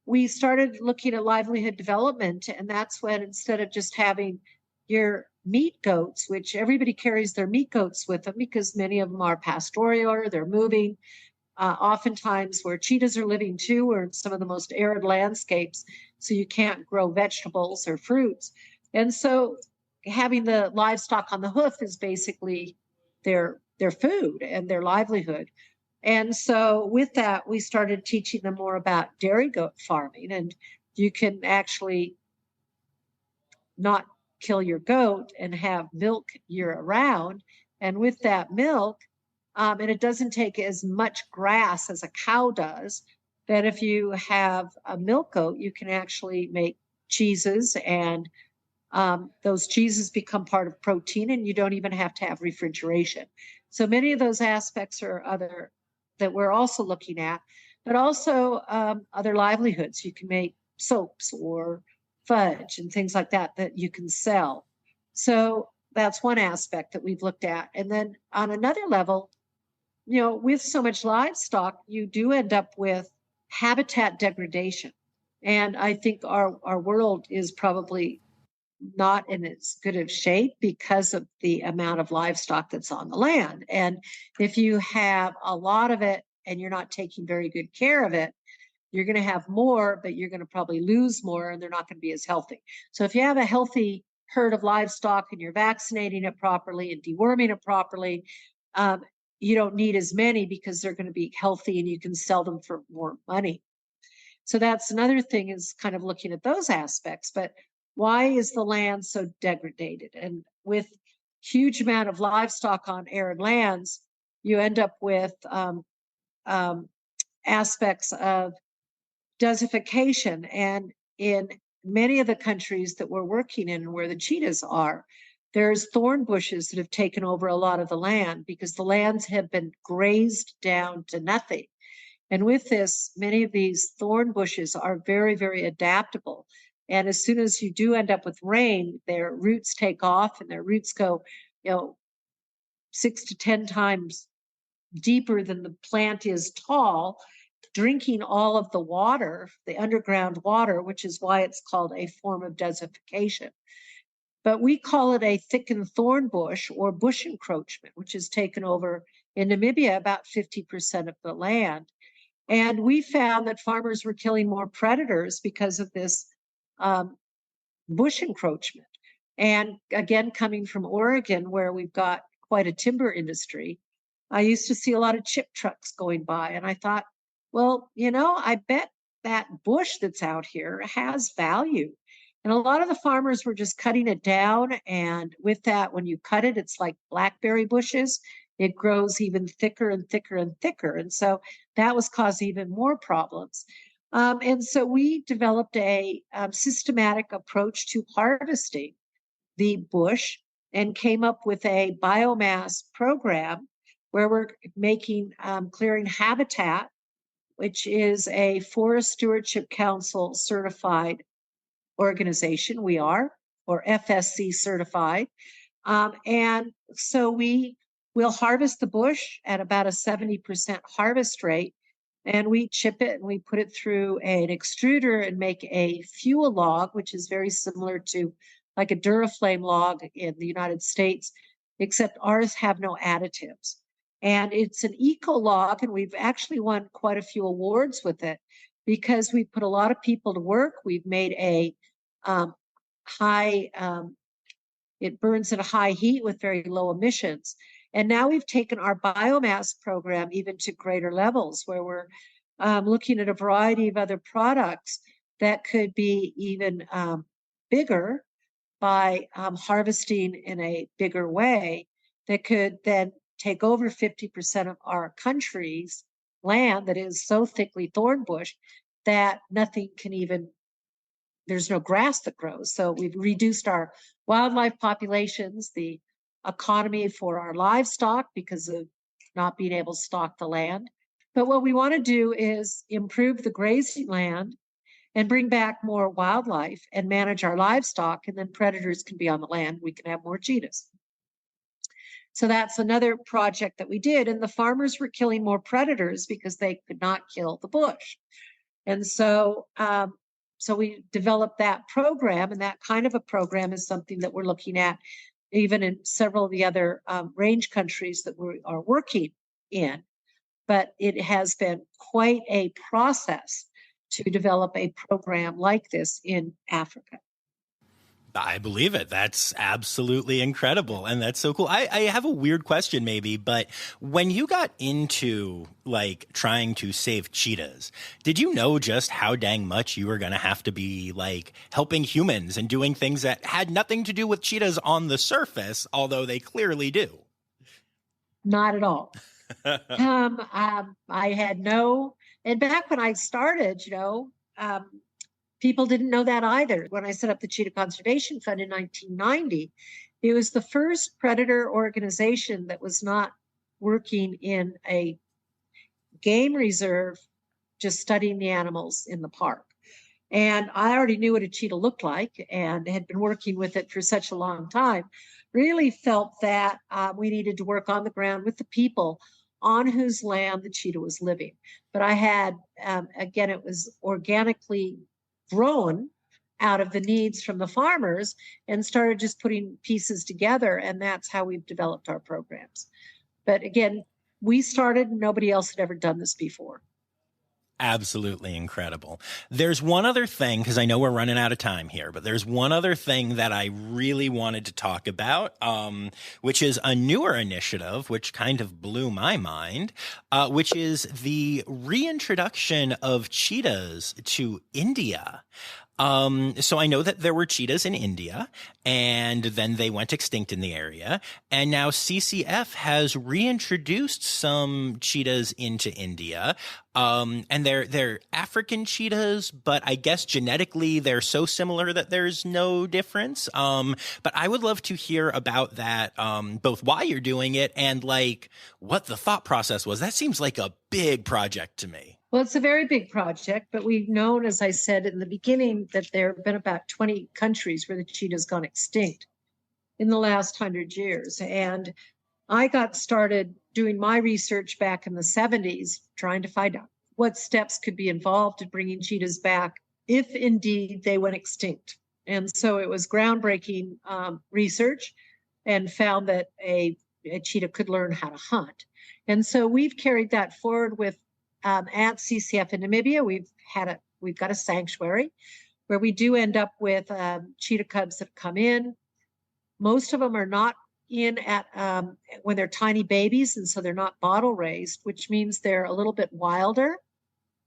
we started looking at livelihood development. And that's when, instead of just having your meat goats, which everybody carries their meat goats with them because many of them are pastoral or they're moving, oftentimes where cheetahs are living too, or in some of the most arid landscapes, so you can't grow vegetables or fruits. And so having the livestock on the hoof is basically their food and their livelihood. And so with that, we started teaching them more about dairy goat farming, and you can actually not kill your goat and have milk year around. And with that milk, and it doesn't take as much grass as a cow does, that if you have a milk goat, you can actually make cheeses, and those cheeses become part of protein, and you don't even have to have refrigeration. So many of those aspects are other that we're also looking at, but also other livelihoods. You can make soaps or fudge and things like that that you can sell. So that's one aspect that we've looked at. And then on another level, with so much livestock, you do end up with habitat degradation. And I think our world is probably not in as good of shape because of the amount of livestock that's on the land. And if you have a lot of it and you're not taking very good care of it, you're going to have more, but you're going to probably lose more, and they're not going to be as healthy. So if you have a healthy herd of livestock and you're vaccinating it properly and deworming it properly, you don't need as many because they're going to be healthy and you can sell them for more money. So that's another thing, is kind of looking at those aspects. But why is the land so degraded? And with huge amount of livestock on arid lands, you end up with aspects of desertification. And in many of the countries that we're working in, where the cheetahs are, there's thorn bushes that have taken over a lot of the land because the lands have been grazed down to nothing. And with this, many of these thorn bushes are very, very adaptable. And as soon as you do end up with rain, their roots take off, and their roots go, 6 to 10 times deeper than the plant is tall, drinking all of the water, the underground water, which is why it's called a form of desertification. But we call it a thickened thorn bush or bush encroachment, which has taken over in Namibia about 50% of the land. And we found that farmers were killing more predators because of this bush encroachment. And again, coming from Oregon, where we've got quite a timber industry, I used to see a lot of chip trucks going by. And I thought, well, I bet that bush that's out here has value. And a lot of the farmers were just cutting it down. And with that, when you cut it, it's like blackberry bushes. It grows even thicker and thicker and thicker. And so that was causing even more problems. And so we developed a systematic approach to harvesting the bush and came up with a biomass program where we're making clearing habitat, which is a Forest Stewardship Council certified organization. We are, or FSC certified. And so we will harvest the bush at about a 70% harvest rate, and we chip it and we put it through an extruder and make a fuel log, which is very similar to like a Duraflame log in the United States, except ours have no additives. And it's an eco log, and we've actually won quite a few awards with it because we put a lot of people to work. We've made a high, it burns at a high heat with very low emissions. And now we've taken our biomass program even to greater levels, where we're looking at a variety of other products that could be even bigger by harvesting in a bigger way, that could then take over 50% of our country's land that is so thickly thorn bush that nothing can even, there's no grass that grows. So we've reduced our wildlife populations, the economy for our livestock because of not being able to stock the land. But what we want to do is improve the grazing land and bring back more wildlife and manage our livestock, and then predators can be on the land. We can have more cheetahs. So that's another project that we did. And the farmers were killing more predators because they could not kill the bush. And so we developed that program, and that kind of a program is something that we're looking at even in several of the other range countries that we are working in. But it has been quite a process to develop a program like this in Africa. I believe it. That's absolutely incredible. And that's so cool. I have a weird question maybe, but when you got into like trying to save cheetahs, did you know just how dang much you were going to have to be like helping humans and doing things that had nothing to do with cheetahs on the surface, although they clearly do? Not at all. I had no, and back when I started, people didn't know that either. When I set up the Cheetah Conservation Fund in 1990, it was the first predator organization that was not working in a game reserve, just studying the animals in the park. And I already knew what a cheetah looked like and had been working with it for such a long time. Really felt that we needed to work on the ground with the people on whose land the cheetah was living. But I had, again, it was organically grown out of the needs from the farmers and started just putting pieces together. And that's how we've developed our programs. But again, we started, nobody else had ever done this before. Absolutely incredible. There's one other thing, because I know we're running out of time here, but there's one other thing that I really wanted to talk about, which is a newer initiative, which kind of blew my mind, which is the reintroduction of cheetahs to India. So I know that there were cheetahs in India and then they went extinct in the area. And now CCF has reintroduced some cheetahs into India. And they're African cheetahs, but I guess genetically they're so similar that there's no difference. But I would love to hear about that, both why you're doing it and like what the thought process was. That seems like a big project to me. Well, it's a very big project, but we've known, as I said in the beginning, that there have been about 20 countries where the cheetah's gone extinct in the last 100 years. And I got started doing my research back in the 70s, trying to find out what steps could be involved in bringing cheetahs back if indeed they went extinct. And so it was groundbreaking research and found that a cheetah could learn how to hunt. And so we've carried that forward with at CCF in Namibia. We've got a sanctuary where we do end up with cheetah cubs that come in. Most of them are not in at when they're tiny babies, and so they're not bottle raised, which means they're a little bit wilder,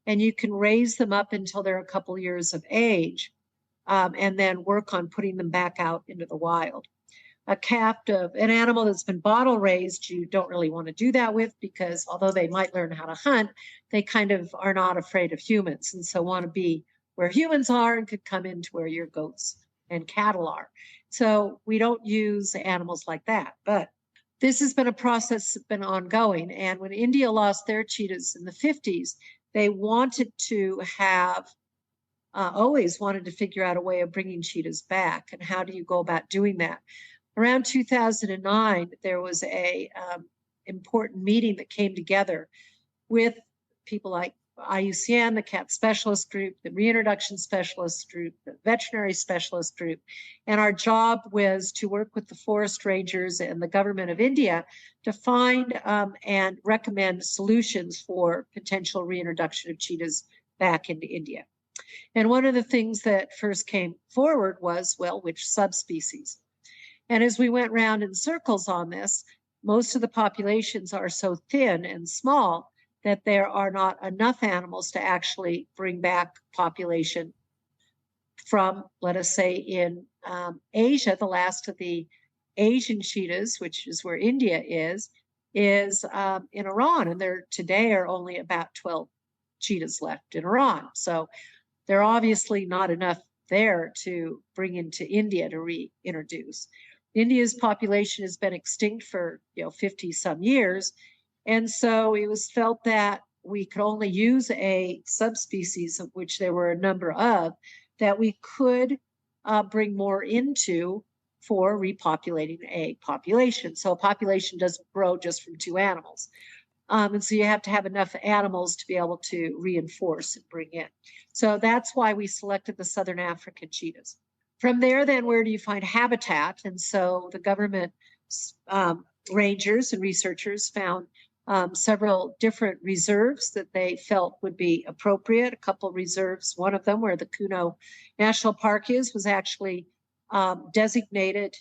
and you can raise them up until they're a couple years of age, and then work on putting them back out into the wild. A captive, an animal that's been bottle raised, you don't really want to do that with, because although they might learn how to hunt, they kind of are not afraid of humans, and so want to be where humans are and could come into where your goats and cattle are. So we don't use animals like that. But this has been a process that's been ongoing. And when India lost their cheetahs in the 50s, they wanted to have always wanted to figure out a way of bringing cheetahs back. And how do you go about doing that? Around 2009, there was a important meeting that came together with people like IUCN, the cat specialist group, the reintroduction specialist group, the veterinary specialist group. And our job was to work with the forest rangers and the government of India to find and recommend solutions for potential reintroduction of cheetahs back into India. And one of the things that first came forward was, well, which subspecies? And as we went round in circles on this, most of the populations are so thin and small that there are not enough animals to actually bring back population from, let us say, in Asia. The last of the Asian cheetahs, which is where India is in Iran. And there today are only about 12 cheetahs left in Iran. So there are obviously not enough there to bring into India to reintroduce. India's population has been extinct for 50 some years. And so it was felt that we could only use a subspecies, of which there were a number of, that we could bring more into for repopulating a population. So a population doesn't grow just from two animals. And so you have to have enough animals to be able to reinforce and bring in. So that's why we selected the Southern African cheetahs. From there, then, where do you find habitat? And so the government rangers and researchers found several different reserves that they felt would be appropriate. A couple reserves, one of them where the Kuno National Park is, was actually designated,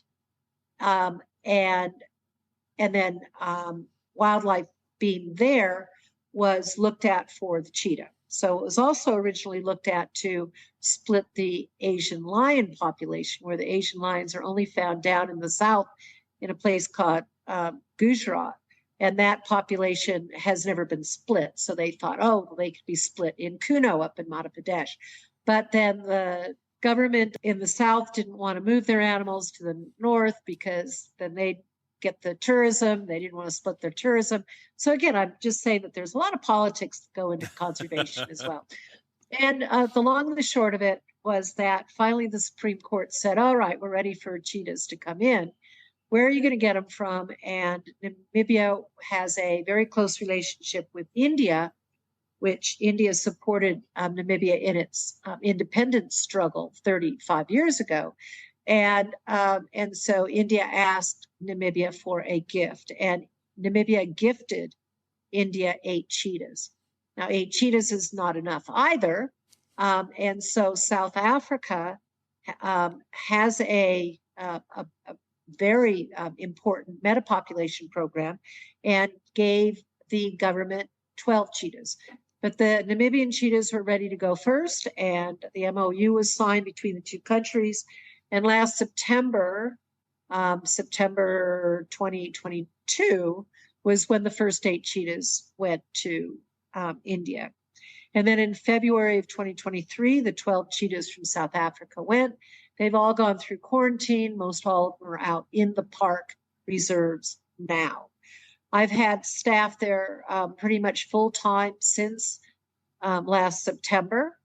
and then wildlife being there was looked at for the cheetah. So it was also originally looked at to split the Asian lion population, where the Asian lions are only found down in the south in a place called Gujarat. And that population has never been split. So they thought, oh, well, they could be split in Kuno up in Madhya Pradesh. But then the government in the south didn't want to move their animals to the north because then they'd get the tourism. They didn't want to split their tourism. So again, I'm just saying that there's a lot of politics that go into conservation as well. And the long and the short of it was that finally the Supreme Court said, all right, we're ready for cheetahs to come in. Where are you going to get them from? And Namibia has a very close relationship with India, which India supported Namibia in its independence struggle 35 years ago. And so India asked Namibia for a gift, and Namibia gifted India 8 cheetahs. Now, 8 cheetahs is not enough either. And so South Africa has a very important metapopulation program and gave the government 12 cheetahs. But the Namibian cheetahs were ready to go first, and the MOU was signed between the two countries. And last September, September 2022, was when the first 8 cheetahs went to India. And then in February of 2023, the 12 cheetahs from South Africa went. They've all gone through quarantine. Most all of them are out in the park reserves now. I've had staff there pretty much full time since last September.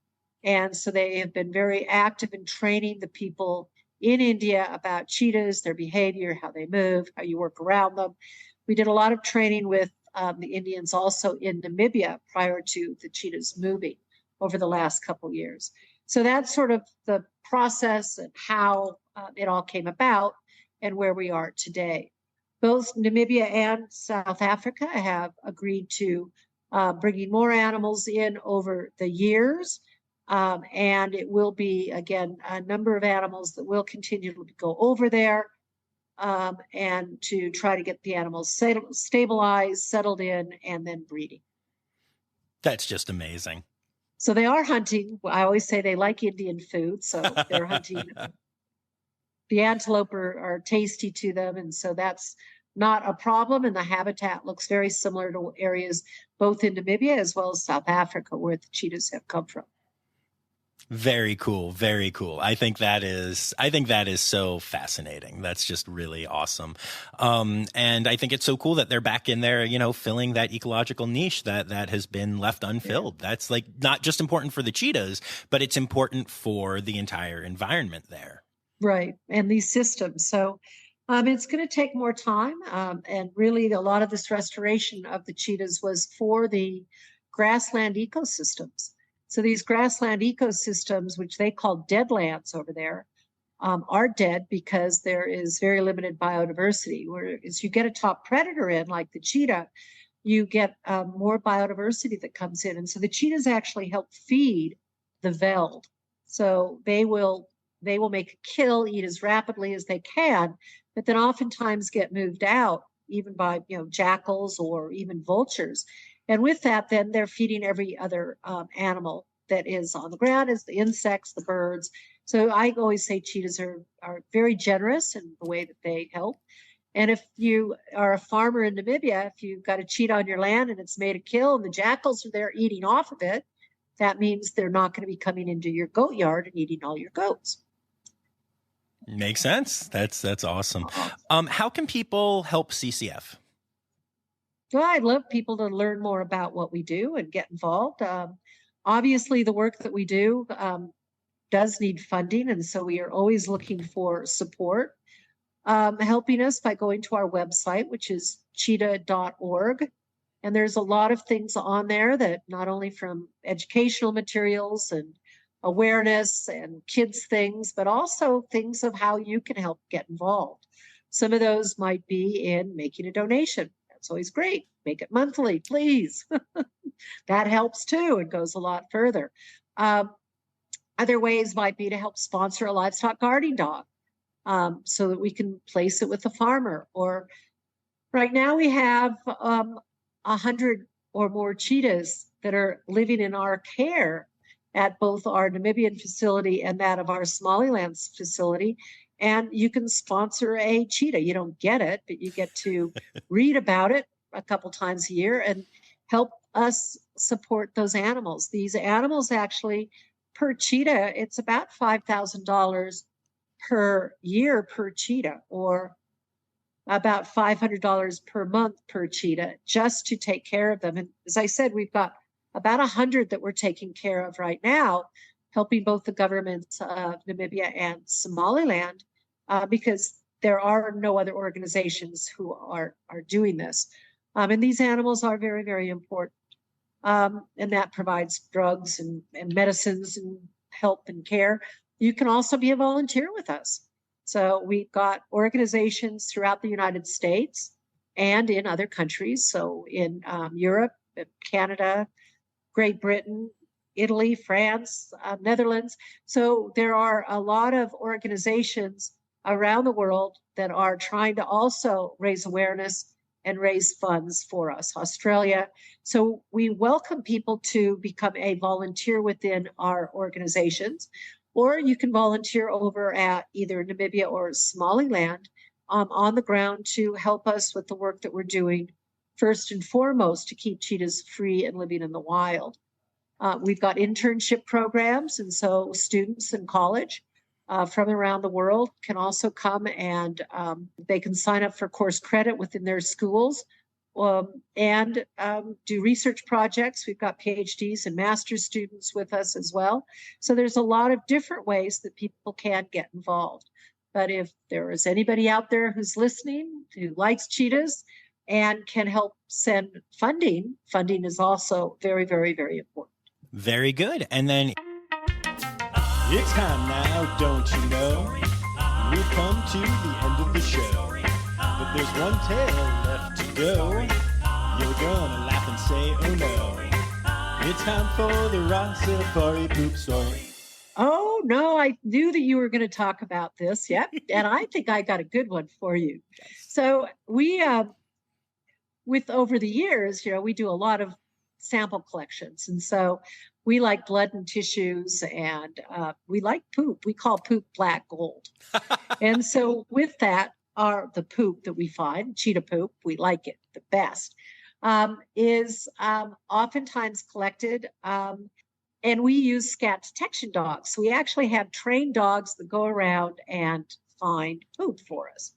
And so they have been very active in training the people in India about cheetahs, their behavior, how they move, how you work around them. We did a lot of training with the Indians also in Namibia prior to the cheetahs moving over the last couple of years. So that's sort of the process and how it all came about and where we are today. Both Namibia and South Africa have agreed to bringing more animals in over the years. And it will be, again, a number of animals that will continue to go over there and to try to get the animals stabilized, settled in, and then breeding. That's just amazing. So they are hunting. I always say they like Indian food, so they're hunting. The antelope are tasty to them, and so that's not a problem. And the habitat looks very similar to areas both in Namibia as well as South Africa, where the cheetahs have come from. Very cool. Very cool. I think that is so fascinating. That's just really awesome. And I think it's so cool that they're back in there, filling that ecological niche that has been left unfilled. Yeah. That's like not just important for the cheetahs, but it's important for the entire environment there. Right. And these systems. So it's going to take more time. And really a lot of this restoration of the cheetahs was for the grassland ecosystems. So these grassland ecosystems, which they call deadlands over there, are dead because there is very limited biodiversity. Whereas you get a top predator in, like the cheetah, you get more biodiversity that comes in. And so the cheetahs actually help feed the veld. So they will make a kill, eat as rapidly as they can, but then oftentimes get moved out, even by jackals or even vultures. And with that, then they're feeding every other animal that is on the ground, is the insects, the birds. So I always say cheetahs are very generous in the way that they help. And if you are a farmer in Namibia, if you've got a cheetah on your land and it's made a kill and the jackals are there eating off of it, that means they're not going to be coming into your goat yard and eating all your goats. Makes sense. That's awesome. How can people help CCF? Well, I'd love people to learn more about what we do and get involved. Obviously, the work that we do does need funding, and so we are always looking for support. Helping us by going to our website, which is cheetah.org. And there's a lot of things on there that not only from educational materials and awareness and kids things, but also things of how you can help get involved. Some of those might be in making a donation. That's always great. Make it monthly, please. That helps too. It goes a lot further. Other ways might be to help sponsor a livestock guarding dog. so that we can place it with the farmer. Or right now we have 100 or more cheetahs that are living in our care at both our Namibian facility and that of our Somaliland facility. And you can sponsor a cheetah. You don't get it, but you get to read about it a couple times a year and help us support those animals. These animals actually, per cheetah, it's about $5,000 per year per cheetah, or about $500 per month per cheetah, just to take care of them. And as I said, we've got about 100 that we're taking care of right now, helping both the governments of Namibia and Somaliland, because there are no other organizations who are doing this. And these animals are very, very important. And that provides drugs and medicines and help and care. You can also be a volunteer with us. So we've got organizations throughout the United States and in other countries. So in Europe, Canada, Great Britain, Italy, France, Netherlands. So there are a lot of organizations around the world that are trying to also raise awareness and raise funds for us. Australia. So we welcome people to become a volunteer within our organizations, or you can volunteer over at either Namibia or Somaliland on the ground to help us with the work that we're doing, first and foremost, to keep cheetahs free and living in the wild. We've got internship programs, and so students in college from around the world can also come and they can sign up for course credit within their schools and do research projects. We've got PhDs and master's students with us as well. So there's a lot of different ways that people can get involved. But if there is anybody out there who's listening, who likes cheetahs and can help send funding, funding is also very, very, very important. Very good. And then It's time now, don't you know? We've come to the end of the show, but there's one tale left to go. You're gonna laugh and say, oh no. It's time for the Rossifari poop story. Oh, no, I knew that you were going to talk about this. Yep. And I think I got a good one for you. So we, with over the years, we do a lot of sample collections. And so we like blood and tissues, and we like poop. We call poop black gold. And so with that, the poop that we find, cheetah poop, we like it the best, is oftentimes collected. And we use scat detection dogs. So we actually have trained dogs that go around and find poop for us.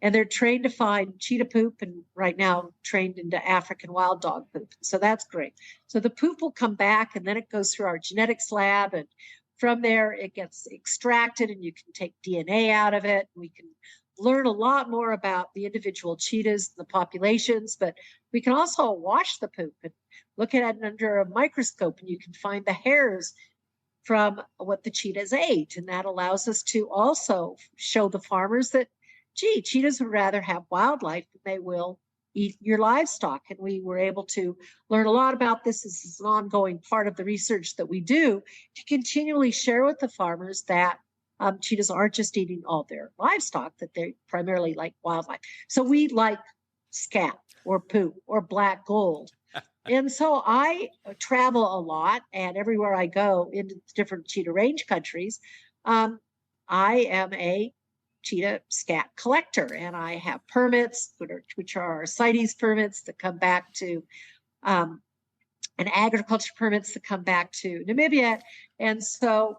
And they're trained to find cheetah poop, and right now trained into African wild dog poop. So that's great. So the poop will come back, and then it goes through our genetics lab. And from there, it gets extracted, and you can take DNA out of it. We can learn a lot more about the individual cheetahs, the populations, but we can also wash the poop and look at it under a microscope, and you can find the hairs from what the cheetahs ate. And that allows us to also show the farmers that, gee, cheetahs would rather have wildlife than they will eat your livestock. And we were able to learn a lot about this. This is an ongoing part of the research that we do to continually share with the farmers that cheetahs aren't just eating all their livestock, that they primarily like wildlife. So we like scat or poop or black gold. And so I travel a lot, and everywhere I go into different cheetah range countries, I am a cheetah scat collector, and I have permits, which are our CITES permits that come back to, and agriculture permits that come back to Namibia. And so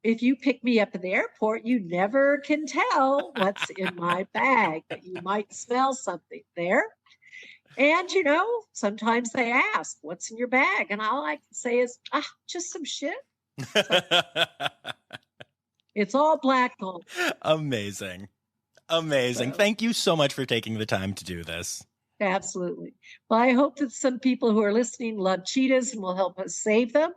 if you pick me up at the airport, you never can tell what's in my bag, but you might smell something there. And, sometimes they ask, what's in your bag? And all I can say is, just some shit. So, it's all black gold. Amazing. Amazing. Thank you so much for taking the time to do this. Absolutely. Well, I hope that some people who are listening love cheetahs and will help us save them.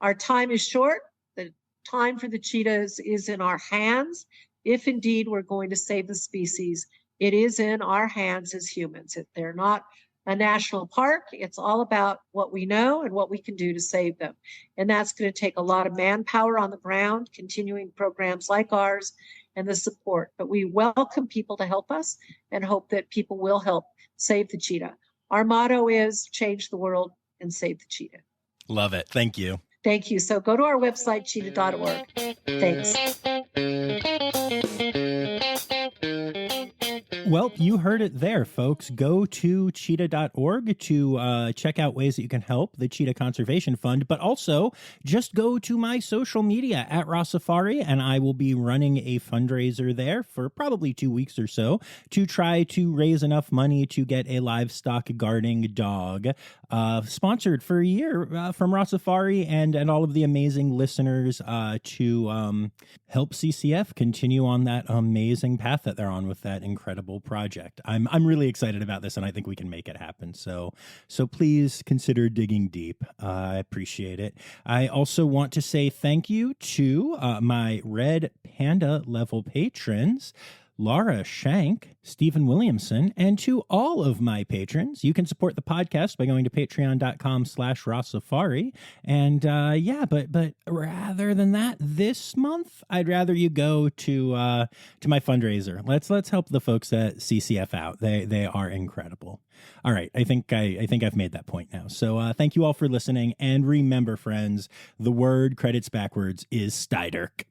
Our time is short. The time for the cheetahs is in our hands. If indeed we're going to save the species, it is in our hands as humans. They're not a national park. It's all about what we know and what we can do to save them. And that's going to take a lot of manpower on the ground, continuing programs like ours, and the support. But we welcome people to help us and hope that people will help save the cheetah. Our motto is change the world and save the cheetah. Love it. Thank you. Thank you. So go to our website, cheetah.org. Thanks. Well, you heard it there, folks. Go to cheetah.org to check out ways that you can help the Cheetah Conservation Fund, but also just go to my social media at Rossifari, and I will be running a fundraiser there for probably 2 weeks or so to try to raise enough money to get a livestock guarding dog sponsored for a year from Rossifari and all of the amazing listeners to help CCF continue on that amazing path that they're on with that incredible project. I'm really excited about this, and I think we can make it happen. So please consider digging deep. I appreciate it. I also want to say thank you to my Red Panda level patrons, Laura Shank, Stephen Williamson, and to all of my patrons. You can support the podcast by going to patreon.com/Rossifari. And but rather than that, this month, I'd rather you go to my fundraiser. Let's help the folks at CCF out. They are incredible. All right, I think I've made that point now. So thank you all for listening. And remember, friends, the word credits backwards is Steiderk.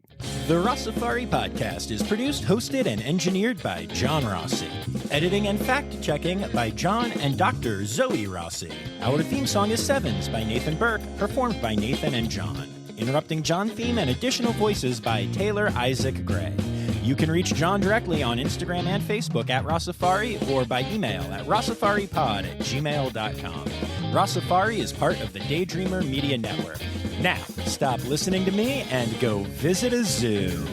The Rossifari podcast is produced, hosted, and engineered by John Rossi. Editing and fact-checking by John and Dr. Zoe Rossi. Our theme song is Sevens by Nathan Burke, performed by Nathan and John. Interrupting John theme and additional voices by Taylor Isaac Gray. You can reach John directly on Instagram and Facebook at Rossifari or by email at rossifaripod@gmail.com. Rossifari is part of the Daydreamer Media Network. Now, stop listening to me and go visit a zoo.